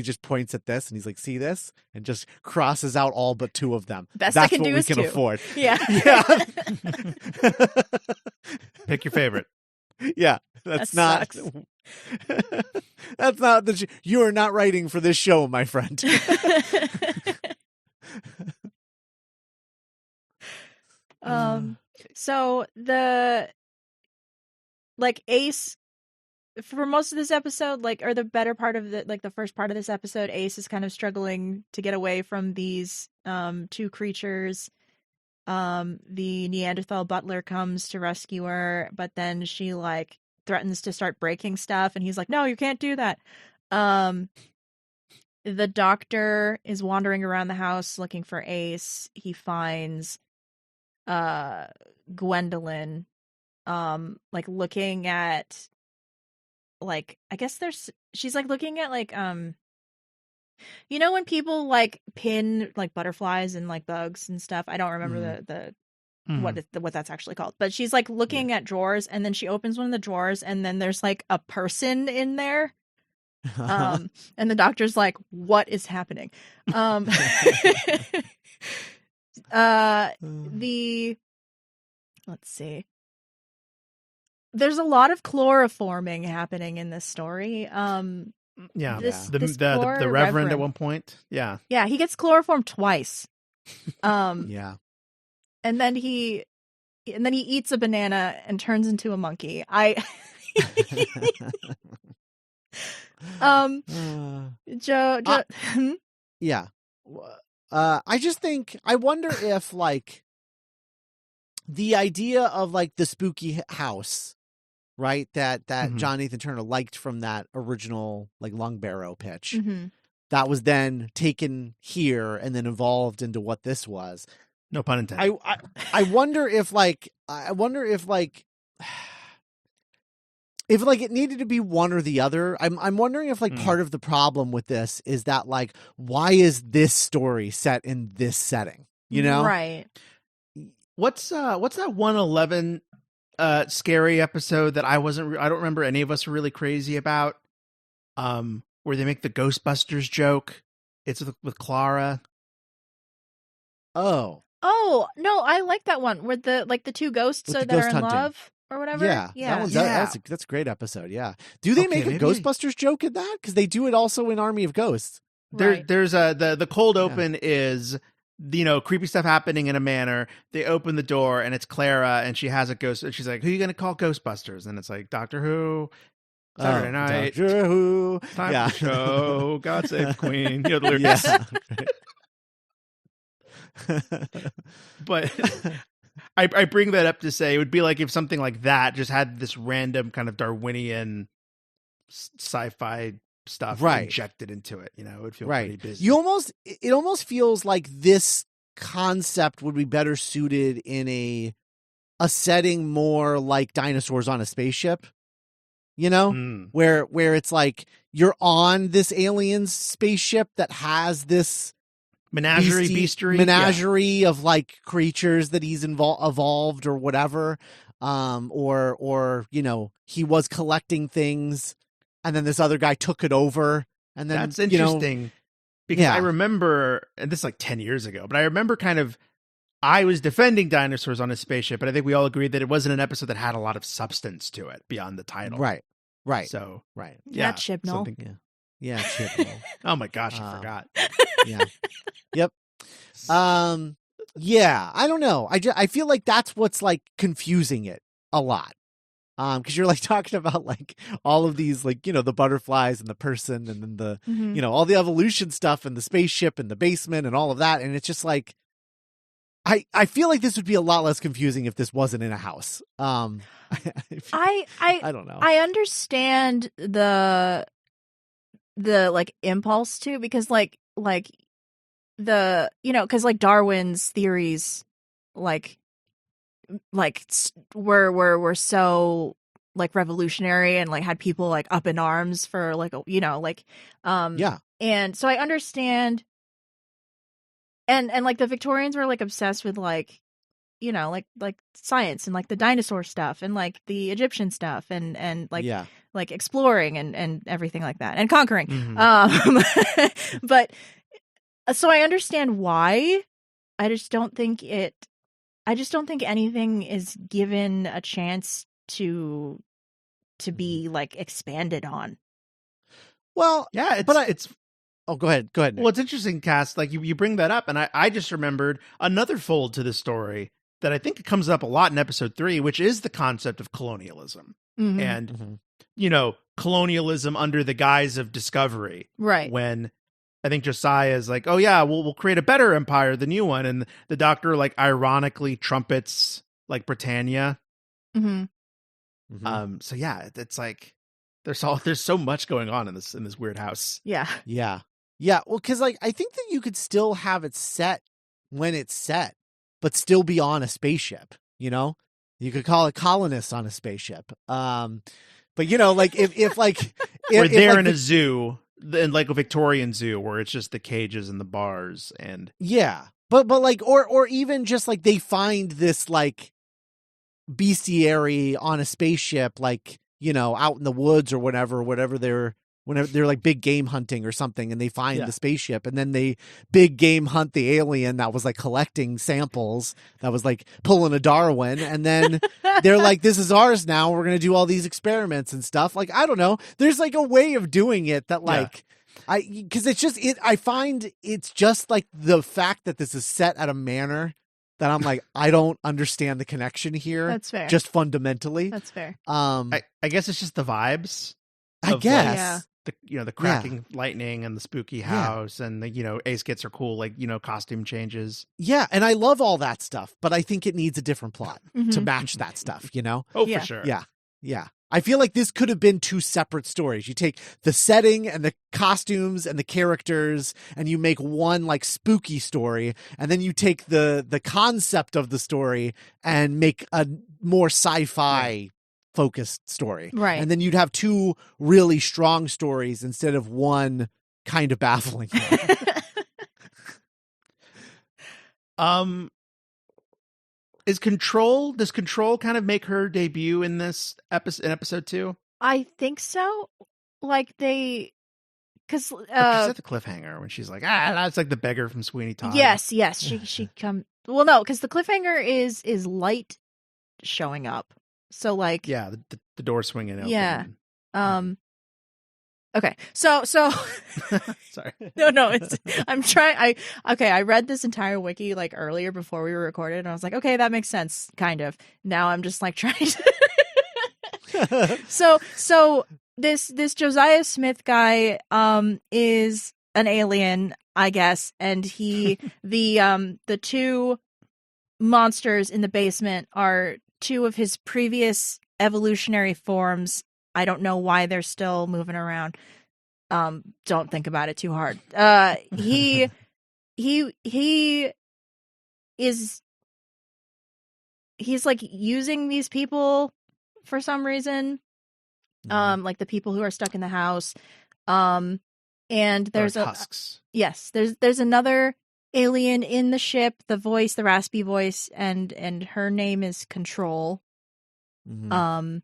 [SPEAKER 3] just points at this, and he's like, see this, and just crosses out all but two of them.
[SPEAKER 4] Best
[SPEAKER 3] That's
[SPEAKER 4] I can
[SPEAKER 3] what
[SPEAKER 4] do
[SPEAKER 3] we
[SPEAKER 4] is
[SPEAKER 3] can
[SPEAKER 4] two.
[SPEAKER 3] afford.
[SPEAKER 4] Yeah.
[SPEAKER 2] Pick your favorite.
[SPEAKER 3] Yeah, that's
[SPEAKER 4] that
[SPEAKER 3] not. That's not that you are not writing for this show, my friend.
[SPEAKER 4] So the like Ace for most of this episode, like, or the better part of the first part of this episode, Ace is kind of struggling to get away from these two creatures. The Neanderthal butler comes to rescue her, but then she like threatens to start breaking stuff, and he's like, no, you can't do that. The Doctor is wandering around the house looking for Ace. He finds Gwendolyn like looking at like, I guess she's like looking at like you know when people like pin like butterflies and like bugs and stuff. I don't remember what that's actually called, but she's like looking at drawers, and then she opens one of the drawers, and then there's like a person in there. And the Doctor's like, what is happening? Let's see. There's a lot of chloroforming happening in this story.
[SPEAKER 2] The
[SPEAKER 4] poor
[SPEAKER 2] Reverend at one point. Yeah.
[SPEAKER 4] Yeah, he gets chloroformed twice.
[SPEAKER 3] Yeah.
[SPEAKER 4] And then he eats a banana and turns into a monkey. Joe
[SPEAKER 3] yeah. I just think, I wonder if like the idea of like the spooky house, right, that John Nathan Turner liked from that original like Lung Barrow pitch, that was then taken here and then evolved into what this was.
[SPEAKER 2] No pun intended.
[SPEAKER 3] I wonder if it needed to be one or the other. I'm wondering if like part of the problem with this is that like, why is this story set in this setting? You know?
[SPEAKER 4] Right.
[SPEAKER 2] What's that 111 scary episode that I don't remember any of us were really crazy about, where they make the Ghostbusters joke? It's with Clara.
[SPEAKER 3] Oh
[SPEAKER 4] no, I like that one where the two ghosts that are in love or whatever.
[SPEAKER 3] Yeah. That's a great episode. Yeah. Do they make a Ghostbusters joke in that? Because they do it also in Army of Ghosts.
[SPEAKER 2] There's the cold open is creepy stuff happening in a manor. They open the door and it's Clara, and she has a ghost. And she's like, "Who are you going to call Ghostbusters?" And it's like, Doctor Who, Saturday night,
[SPEAKER 3] Doctor Who.
[SPEAKER 2] time
[SPEAKER 3] Yeah.
[SPEAKER 2] for the show. God save the Queen. The lyrics.
[SPEAKER 3] Yeah.
[SPEAKER 2] But I bring that up to say it would be like if something like that just had this random kind of Darwinian sci-fi stuff injected into it. It would feel pretty busy.
[SPEAKER 3] It almost feels like this concept would be better suited in a setting more like Dinosaurs on a Spaceship. Where it's like you're on this alien's spaceship that has this menagerie of like creatures that he's evolved or whatever, or he was collecting things and then this other guy took it over, and then
[SPEAKER 2] that's interesting because I remember, and this is like 10 years ago, but I remember I was defending Dinosaurs on a Spaceship, but I think we all agreed that it wasn't an episode that had a lot of substance to it beyond the title.
[SPEAKER 3] Right.
[SPEAKER 2] So
[SPEAKER 4] yeah, Chibnall.
[SPEAKER 3] Yeah, Chibnall.
[SPEAKER 2] Oh my gosh, I forgot.
[SPEAKER 3] Yeah. Yep. Yeah, I don't know. I feel like that's what's like confusing it a lot. Because you're like talking about like all of these like the butterflies and the person and then the all the evolution stuff and the spaceship and the basement and all of that, and it's just like I feel like this would be a lot less confusing if this wasn't in a house.
[SPEAKER 4] I
[SPEAKER 3] don't know.
[SPEAKER 4] I understand the like impulse to, because like the because like Darwin's theories like were so like revolutionary and like had people like up in arms for like and so I understand, and like the Victorians were like obsessed with like like science and like the dinosaur stuff and like the Egyptian stuff and like like exploring and everything like that and conquering. But so I understand why. I just don't think anything is given a chance to be like expanded on.
[SPEAKER 3] Well,
[SPEAKER 2] yeah, it's
[SPEAKER 3] oh, go ahead. Nick.
[SPEAKER 2] Well, it's interesting, Cass. Like you bring that up, and I just remembered another fold to the story that I think comes up a lot in episode 3, which is the concept of colonialism and colonialism under the guise of discovery.
[SPEAKER 4] Right.
[SPEAKER 2] When I think Josiah is like, "Oh yeah, we'll create a better empire, the new one," and the Doctor like ironically trumpets like Britannia. So yeah, it's like there's so much going on in this weird house.
[SPEAKER 4] Yeah.
[SPEAKER 3] Well, because like I think that you could still have it set when it's set, but still be on a spaceship. You could call it colonists on a spaceship. But like if like
[SPEAKER 2] we're there
[SPEAKER 3] like
[SPEAKER 2] in a zoo. In like a Victorian zoo where it's just the cages and the bars and
[SPEAKER 3] but like or even just like they find this like bestiary on a spaceship like out in the woods or whatever they're like big game hunting or something, and they find the spaceship, and then they big game hunt the alien that was like collecting samples, that was like pulling a Darwin, and then they're like, this is ours now, we're gonna do all these experiments and stuff. Like I don't know, there's like a way of doing it that like because it's just I find it's just like the fact that this is set at a manor that I'm like, I don't understand the connection here.
[SPEAKER 4] That's fair.
[SPEAKER 3] Just fundamentally.
[SPEAKER 4] That's fair.
[SPEAKER 2] I guess it's just the vibes.
[SPEAKER 3] I guess.
[SPEAKER 2] The cracking lightning and the spooky house and the Ace gets her cool costume changes.
[SPEAKER 3] Yeah, and I love all that stuff, but I think it needs a different plot to match that stuff.
[SPEAKER 2] Oh, for sure.
[SPEAKER 3] Yeah. I feel like this could have been 2 separate stories. You take the setting and the costumes and the characters, and you make one like spooky story, and then you take the concept of the story and make a more sci-fi focused story.
[SPEAKER 4] Right.
[SPEAKER 3] And then you'd have 2 really strong stories instead of one kind of baffling one.
[SPEAKER 2] Does Control kind of make her debut in this episode 2?
[SPEAKER 4] I think so. Like they, because
[SPEAKER 2] she's at the cliffhanger when she's like, that's like the beggar from Sweeney Todd.
[SPEAKER 4] Yes. She come. Well, no, because the cliffhanger is Light showing up. So like,
[SPEAKER 2] the door swinging open.
[SPEAKER 4] Yeah. Okay. So
[SPEAKER 2] Sorry.
[SPEAKER 4] no, it's I'm trying I read this entire wiki like earlier before we were recorded and I was like, okay, that makes sense, kind of. Now I'm just like trying to So this Josiah Smith guy is an alien, I guess, and he the two monsters in the basement are two of his previous evolutionary forms. I don't know why they're still moving around. Don't think about it too hard. He is he's like using these people for some reason. Like the people who are stuck in the house. And there's
[SPEAKER 2] husks.
[SPEAKER 4] Yes, there's another alien in the ship, the raspy voice, and her name is Control.
[SPEAKER 3] Mhm.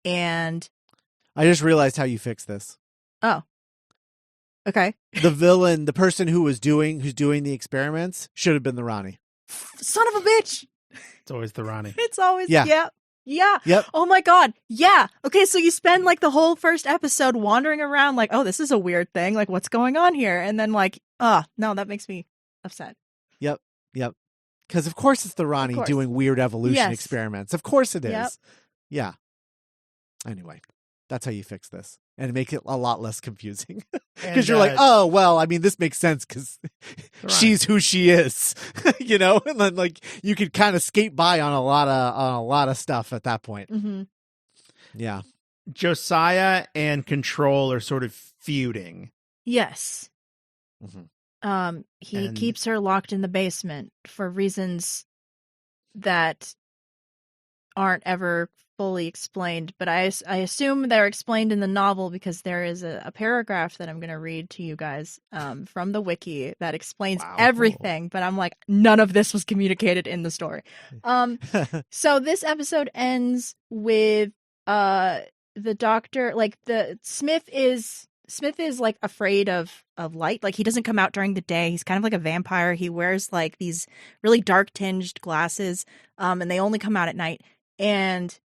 [SPEAKER 4] And
[SPEAKER 3] I just realized how you fix this.
[SPEAKER 4] oh, okay.
[SPEAKER 3] The villain, the person who's doing the experiments, should have been the Ronnie.
[SPEAKER 4] Son of a bitch!
[SPEAKER 2] It's always the Ronnie.
[SPEAKER 4] It's always
[SPEAKER 3] Yeah.
[SPEAKER 4] Yeah.
[SPEAKER 3] Yep.
[SPEAKER 4] Oh my god. Yeah. Okay, so you spend like the whole first episode wandering around like, oh, this is a weird thing. Like, what's going on here? And then like, no, that makes me upset.
[SPEAKER 3] Yep. Because of course it's the Ronnie doing weird evolution experiments. Of course it is.
[SPEAKER 4] Yep.
[SPEAKER 3] Yeah. Anyway, that's how you fix this and make it a lot less confusing. Because you're like, oh, well, I mean, this makes sense because she's who she is, you know, and then like you could kind of skate by on a lot of stuff at that point.
[SPEAKER 4] Mm-hmm.
[SPEAKER 3] Yeah.
[SPEAKER 2] Josiah and Control are sort of feuding.
[SPEAKER 4] Yes.
[SPEAKER 3] Mm-hmm.
[SPEAKER 4] He keeps her locked in the basement for reasons that aren't ever fully explained, but I assume they're explained in the novel because there is a paragraph that I'm going to read to you guys from the wiki that explains everything, but I'm like, none of this was communicated in the story. So this episode ends with the doctor, like the Smith is like afraid of light. Like he doesn't come out during the day. He's kind of like a vampire. He wears like these really dark tinged glasses and they only come out at night. And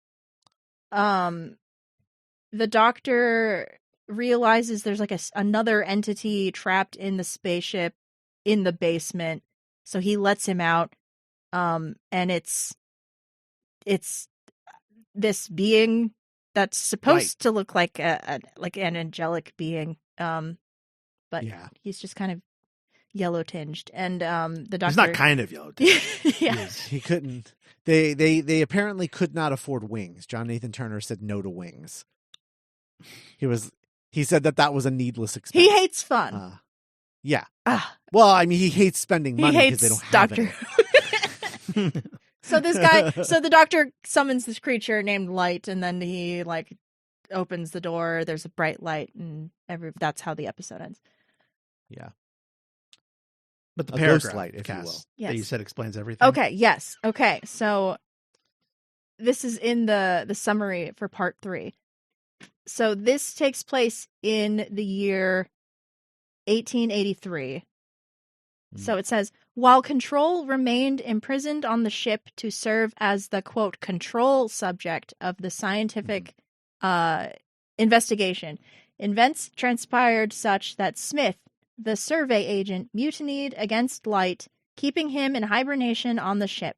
[SPEAKER 4] the doctor realizes there's like another entity trapped in the spaceship in the basement. So he lets him out. And it's this being that's supposed to look like like an angelic being. But he's just kind of yellow tinged. And the doctor,
[SPEAKER 2] he's not kind of yellow tinged.
[SPEAKER 4] Yeah.
[SPEAKER 3] He couldn't. They apparently could not afford wings. John Nathan Turner said no to wings. He said that was a needless expense.
[SPEAKER 4] He hates fun.
[SPEAKER 3] Yeah. Well, I mean, he hates spending money because they don't have
[SPEAKER 4] it. So the doctor summons this creature named Light, and then he like opens the door. There's a bright light, and that's how the episode ends.
[SPEAKER 3] Yeah.
[SPEAKER 2] But the paragraph,
[SPEAKER 3] light, if you will.
[SPEAKER 2] That you said explains everything.
[SPEAKER 4] Okay, yes. Okay, so this is in the summary for part 3. So this takes place in the year 1883. So it says, while Control remained imprisoned on the ship to serve as the, quote, control subject of the scientific investigation, events transpired such that Smith, the survey agent, mutinied against Light, keeping him in hibernation on the ship.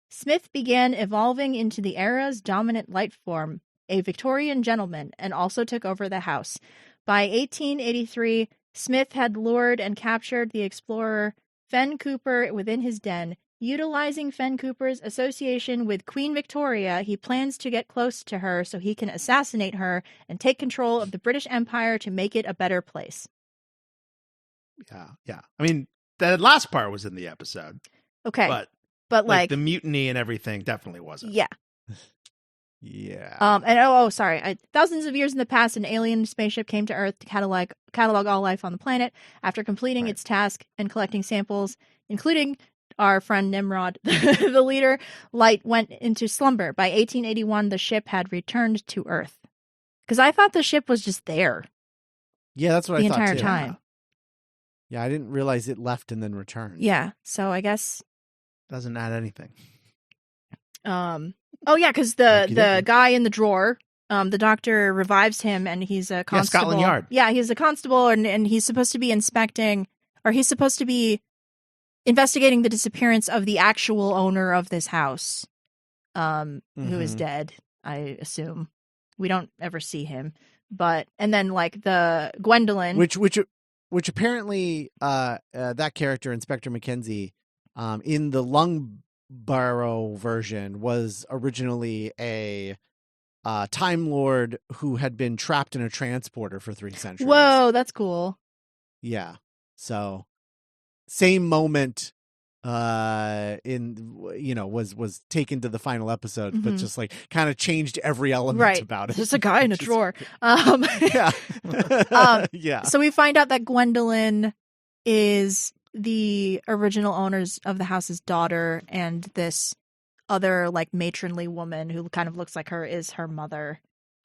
[SPEAKER 4] Smith began evolving into the era's dominant life form, a Victorian gentleman, and also took over the house. By 1883, Smith had lured and captured the explorer Fen Cooper within his den. Utilizing Fen Cooper's association with Queen Victoria, he plans to get close to her so he can assassinate her and take control of the British Empire to make it a better place.
[SPEAKER 2] Yeah. I mean, that last part was in the episode.
[SPEAKER 4] Okay. But like
[SPEAKER 2] the mutiny and everything definitely wasn't.
[SPEAKER 4] Yeah.
[SPEAKER 3] Yeah.
[SPEAKER 4] And sorry. Thousands of years in the past, an alien spaceship came to Earth to catalog all life on the planet. After completing its task and collecting samples, including our friend Nimrod, the leader, Light went into slumber. By 1881, the ship had returned to Earth. Because I thought the ship was just there.
[SPEAKER 3] Yeah, that's what I thought
[SPEAKER 4] the entire
[SPEAKER 3] too.
[SPEAKER 4] time.
[SPEAKER 3] Yeah, I didn't realize it left and then returned.
[SPEAKER 4] Yeah, so I guess
[SPEAKER 2] doesn't add anything.
[SPEAKER 4] Oh yeah, because the guy in the drawer, the doctor revives him, and he's a constable.
[SPEAKER 2] Scotland Yard.
[SPEAKER 4] Yeah, he's a constable, and he's supposed to be inspecting, or he's supposed to be investigating the disappearance of the actual owner of this house, who is dead, I assume. We don't ever see him. But, and then like the Gwendolyn.
[SPEAKER 3] Which apparently that character, Inspector Mackenzie, in the Lungbarrow version was originally a Time Lord who had been trapped in a transporter for 3 centuries.
[SPEAKER 4] Whoa, that's cool.
[SPEAKER 3] Yeah. So same moment was taken to the final episode, but just like kind of changed every element about it.
[SPEAKER 4] Just a guy in a drawer.
[SPEAKER 3] Yeah. Yeah.
[SPEAKER 4] So we find out that Gwendolyn is the original owners of the house's daughter, and this other like matronly woman who kind of looks like her is her mother.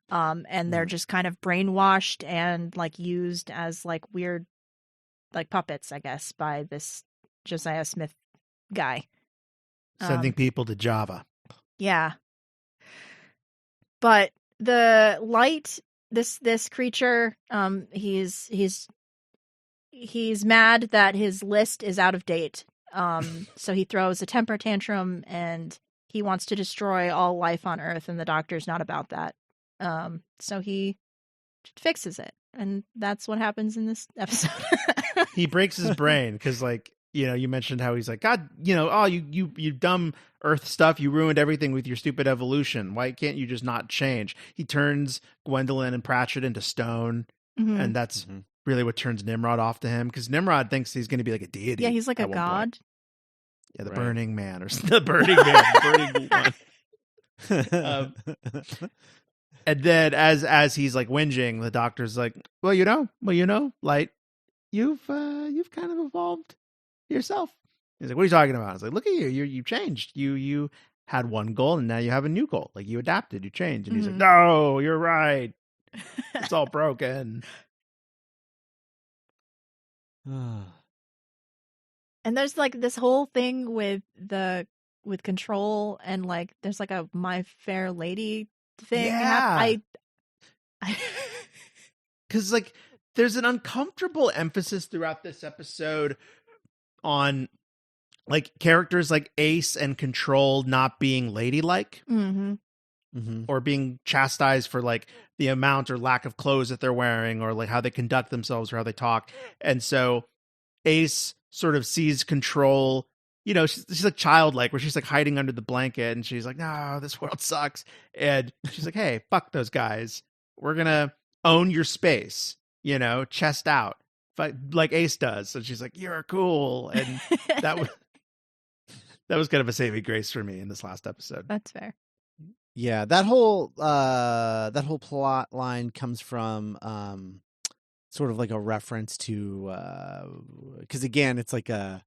[SPEAKER 4] And they're just kind of brainwashed and like used as like weird like puppets, I guess, by this Josiah Smith guy.
[SPEAKER 2] Sending people to Java.
[SPEAKER 4] Yeah. But the light, this creature, he's mad that his list is out of date. So he throws a temper tantrum and he wants to destroy all life on Earth, and the doctor's not about that. So he fixes it, and that's what happens in this episode.
[SPEAKER 2] He breaks his brain because, like, you mentioned how he's like, God, you dumb Earth stuff, you ruined everything with your stupid evolution. Why can't you just not change? He turns Gwendolyn and Pratchett into stone, and that's really what turns Nimrod off to him, because Nimrod thinks he's going to be like a deity.
[SPEAKER 4] Yeah, he's like a god.
[SPEAKER 2] Point. Yeah, the Burning Man, or the Burning Man, the Burning One. And then as he's like whinging, the doctor's like, well, Light, you've kind of evolved yourself. He's like, what are you talking about? I was like, look at you changed. You had one goal and now you have a new goal. Like, you adapted, you changed. And he's like, no, you're right. It's all broken.
[SPEAKER 4] And there's like this whole thing with control, and like there's like a My Fair Lady thing.
[SPEAKER 2] Yeah. Because like there's an uncomfortable emphasis throughout this episode on like characters like Ace and Control not being ladylike, or being chastised for like the amount or lack of clothes that they're wearing, or like how they conduct themselves or how they talk. And so Ace sort of sees Control, she's like childlike, where she's like hiding under the blanket and she's like, no, this world sucks. And she's like, hey, fuck those guys. We're going to own your space, chest out, like Ace does. And she's like, you're cool. And that was kind of a saving grace for me in this last episode.
[SPEAKER 4] That's fair.
[SPEAKER 3] Yeah, that whole plot line comes from sort of like a reference to because again, it's like a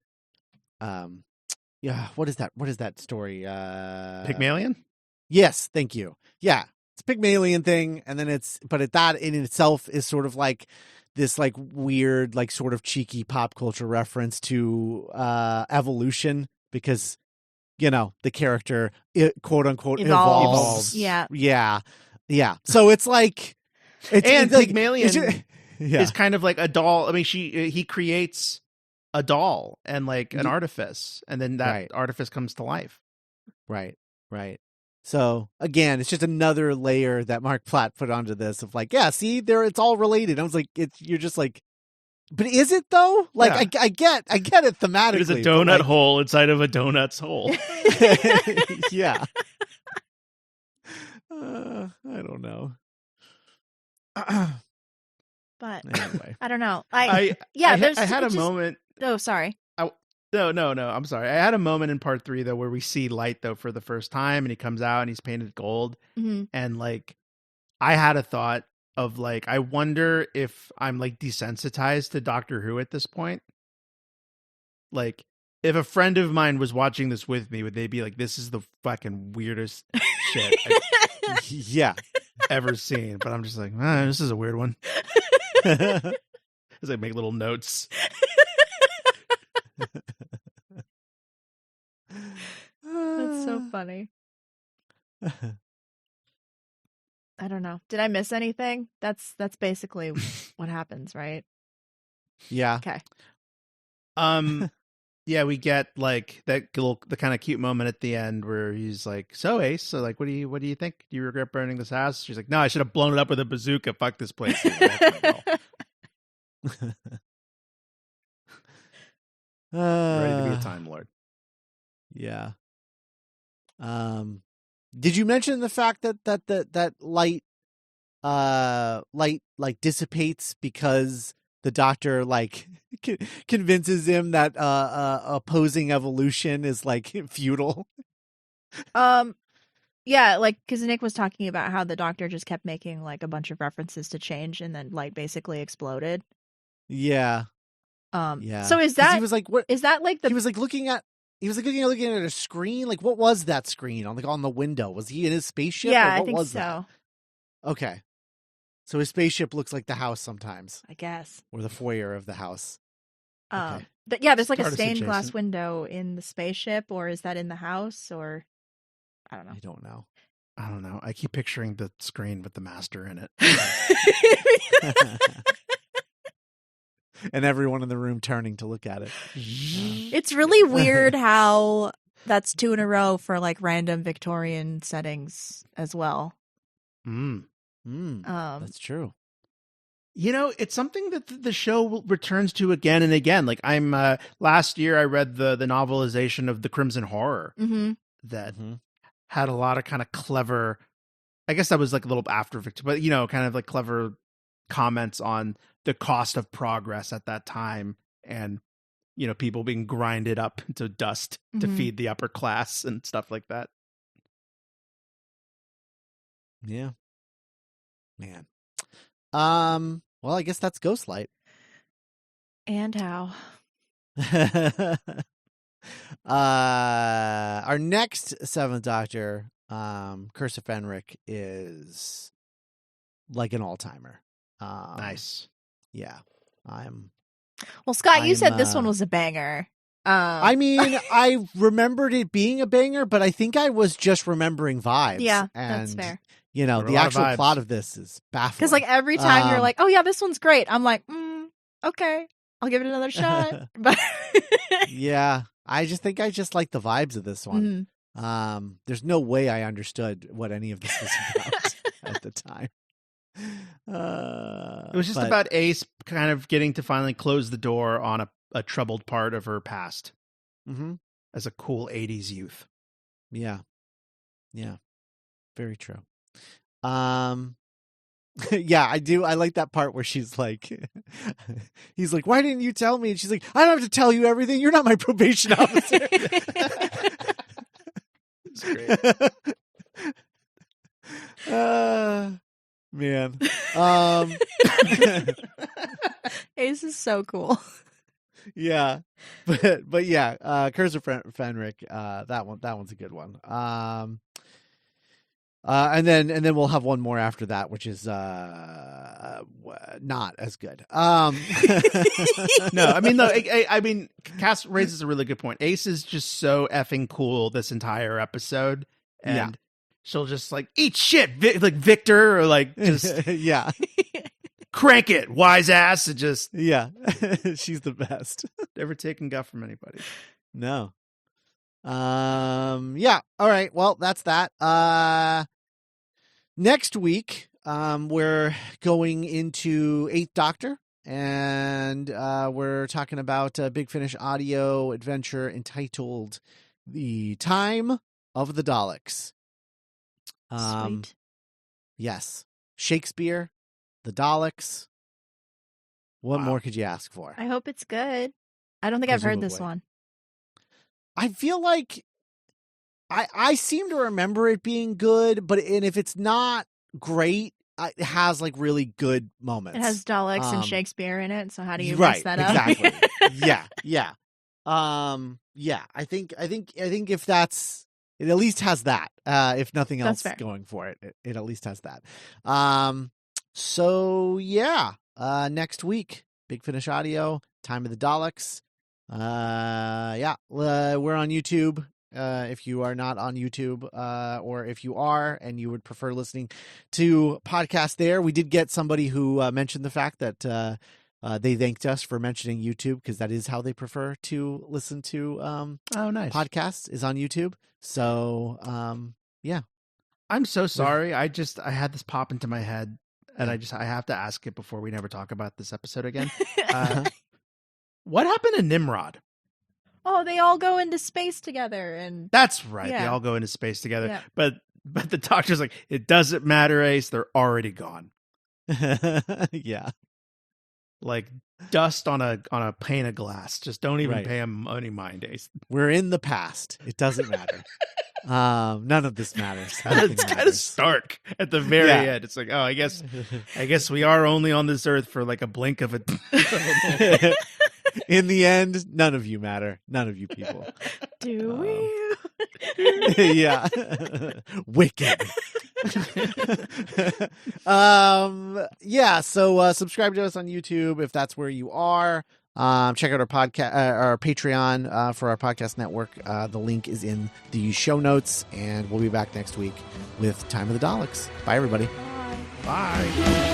[SPEAKER 3] what is that story?
[SPEAKER 2] Pygmalion?
[SPEAKER 3] Yes, thank you. Yeah, it's a Pygmalion thing, and then that in itself is sort of like this like weird, like sort of cheeky pop culture reference to evolution, because the character, quote unquote, evolves. Yeah. So it's like,
[SPEAKER 2] Pygmalion is kind of like a doll. I mean, he creates a doll and like an artifice, and then that artifice comes to life.
[SPEAKER 3] Right. So again, it's just another layer that Mark Platt put onto this of like, yeah, see, it's all related. I was like, you're just like, but is it though? Like, I get it thematically.
[SPEAKER 2] It is a donut hole inside of a donut's hole.
[SPEAKER 3] Yeah. I don't know.
[SPEAKER 4] But
[SPEAKER 3] anyway,
[SPEAKER 4] I don't know.
[SPEAKER 2] I had a moment.
[SPEAKER 4] Oh, sorry.
[SPEAKER 2] No. I'm sorry. I had a moment in part 3 though where we see Light though for the first time, and he comes out and he's painted gold, and like I had a thought of like, I wonder if I'm like desensitized to Doctor Who at this point. Like, if a friend of mine was watching this with me, would they be like, "This is the fucking weirdest shit I've ever seen"? But I'm just like, this is a weird one. As I make little notes.
[SPEAKER 4] That's so funny. I don't know. Did I miss anything? That's basically what happens, right?
[SPEAKER 3] Yeah.
[SPEAKER 4] Okay.
[SPEAKER 2] Yeah, we get like the kind of cute moment at the end where he's like, "So Ace, so like, what do you think? Do you regret burning this house?" She's like, "No, I should have blown it up with a bazooka. Fuck this place." Ready to be a Time Lord.
[SPEAKER 3] Yeah. Did you mention the fact that light like dissipates because the Doctor like convinces him that opposing evolution is like futile?
[SPEAKER 4] Yeah, like because Nick was talking about how the Doctor just kept making like a bunch of references to change, and then light basically exploded.
[SPEAKER 3] Yeah.
[SPEAKER 4] Yeah. So is
[SPEAKER 3] 'Cause
[SPEAKER 4] that
[SPEAKER 3] he was like, what?
[SPEAKER 4] is that like the
[SPEAKER 3] He was like looking at a screen. Like, what was that screen on the window? Was he in his spaceship?
[SPEAKER 4] Yeah,
[SPEAKER 3] or what
[SPEAKER 4] I think
[SPEAKER 3] was
[SPEAKER 4] so.
[SPEAKER 3] that? Okay. So his spaceship looks like the house sometimes,
[SPEAKER 4] I guess.
[SPEAKER 3] or the foyer of the house. Okay.
[SPEAKER 4] But yeah, there's like a
[SPEAKER 2] TARDIS
[SPEAKER 4] stained glass
[SPEAKER 2] adjacent.
[SPEAKER 4] window in the spaceship, or is that in the house, or I don't know.
[SPEAKER 3] I don't know.
[SPEAKER 2] I don't know. I keep picturing the screen with the Master in it.
[SPEAKER 3] And everyone in the room turning to look at it.
[SPEAKER 4] It's really weird how that's 2 in a row for like random Victorian settings as well.
[SPEAKER 3] That's true.
[SPEAKER 2] You know, it's something that the show returns to again and again. Like I'm last year I read the novelization of The Crimson Horror that had a lot of kind of clever, I guess that was like a little after Victor, but you know, kind of like clever comments on the cost of progress at that time, and you know, people being grinded up into dust to feed the upper class and stuff like that.
[SPEAKER 3] Yeah. Man. Well, I guess that's Ghostlight.
[SPEAKER 4] And how?
[SPEAKER 3] Our next Seventh Doctor, Curse of Fenric, is like an all-timer.
[SPEAKER 2] Nice.
[SPEAKER 3] Yeah.
[SPEAKER 4] Well, Scott, you said
[SPEAKER 3] I'm,
[SPEAKER 4] this one was a banger.
[SPEAKER 3] I mean, I remembered it being a banger, but I think I was just remembering vibes.
[SPEAKER 4] Yeah,
[SPEAKER 3] and,
[SPEAKER 4] that's fair.
[SPEAKER 3] You know,
[SPEAKER 2] There were a
[SPEAKER 3] the
[SPEAKER 2] lot of
[SPEAKER 3] actual
[SPEAKER 2] vibes.
[SPEAKER 3] plot of this is baffling.
[SPEAKER 4] Because like every time you're like, oh yeah, this one's great. I'm like, okay, I'll give it another shot. But
[SPEAKER 3] yeah, I think I just like the vibes of this one. There's no way I understood what any of this was about at the time.
[SPEAKER 2] It was just about Ace kind of getting to finally close the door on a troubled part of her past as a cool 80s youth.
[SPEAKER 3] Yeah. Very true. Yeah, I do. I like that part where she's like, he's like, why didn't you tell me? And she's like, I don't have to tell you everything. You're not my probation officer.
[SPEAKER 2] It's great.
[SPEAKER 3] Man.
[SPEAKER 4] Ace is so cool.
[SPEAKER 3] Yeah. But yeah, Curse of Fenric, that one's a good one. And then we'll have one more after that, which is not as good. No,
[SPEAKER 2] I mean, no, I mean, Cass raises a really good point. Ace is just so effing cool this entire episode, and she'll just like eat shit, like Victor, or like just
[SPEAKER 3] yeah,
[SPEAKER 2] crank it, wise ass, and just
[SPEAKER 3] she's the best.
[SPEAKER 2] Never taken guff from anybody.
[SPEAKER 3] No. Yeah. All right. Well, that's that. Next week, we're going into Eighth Doctor, and we're talking about a Big Finish audio adventure entitled "The Time of the Daleks."
[SPEAKER 4] Sweet.
[SPEAKER 3] Yes, Shakespeare, the Daleks. What more could you ask for?
[SPEAKER 4] I hope it's good. I don't think I've heard this one.
[SPEAKER 3] I feel like I seem to remember it being good, and if it's not great, it has like really good moments.
[SPEAKER 4] It has Daleks and Shakespeare in it, so how do you
[SPEAKER 3] mess
[SPEAKER 4] that up?
[SPEAKER 3] Exactly. Yeah. I think if that's, it at least has that. If nothing else going for it, it at least has that. So yeah, next week, Big Finish Audio, Time of the Daleks. We're on YouTube. if you are not on YouTube, or if you are and you would prefer listening to podcasts there. We did get somebody who mentioned the fact that they thanked us for mentioning YouTube, because that is how they prefer to listen to
[SPEAKER 2] nice.
[SPEAKER 3] podcasts, is on YouTube. So yeah.
[SPEAKER 2] I'm so sorry. I had this pop into my head, and I have to ask it before we never talk about this episode again. What happened to Nimrod?
[SPEAKER 4] Oh, they all go into space together, and
[SPEAKER 2] That's right. They
[SPEAKER 4] Yeah.
[SPEAKER 2] all go into space together.
[SPEAKER 4] Yeah.
[SPEAKER 2] But the doctor's like, it doesn't matter, Ace. They're already gone.
[SPEAKER 3] Yeah.
[SPEAKER 2] Like dust on a pane of glass. Just don't even
[SPEAKER 3] Right.
[SPEAKER 2] pay them any mind, Ace.
[SPEAKER 3] We're in the past. It doesn't matter. None of this matters. Nothing
[SPEAKER 2] It's kind of
[SPEAKER 3] matters.
[SPEAKER 2] stark at the very
[SPEAKER 3] Yeah.
[SPEAKER 2] end. It's like, oh, I guess we are only on this earth for like a blink of a.
[SPEAKER 3] In the end, none of you matter. None of you people.
[SPEAKER 4] do we?
[SPEAKER 3] Yeah. Wicked. Yeah, so subscribe to us on YouTube if that's where you are. Check out our podcast, our Patreon for our podcast network. The link is in the show notes, and we'll be back next week with Time of the Daleks. Bye, everybody.
[SPEAKER 4] Bye.
[SPEAKER 2] Bye.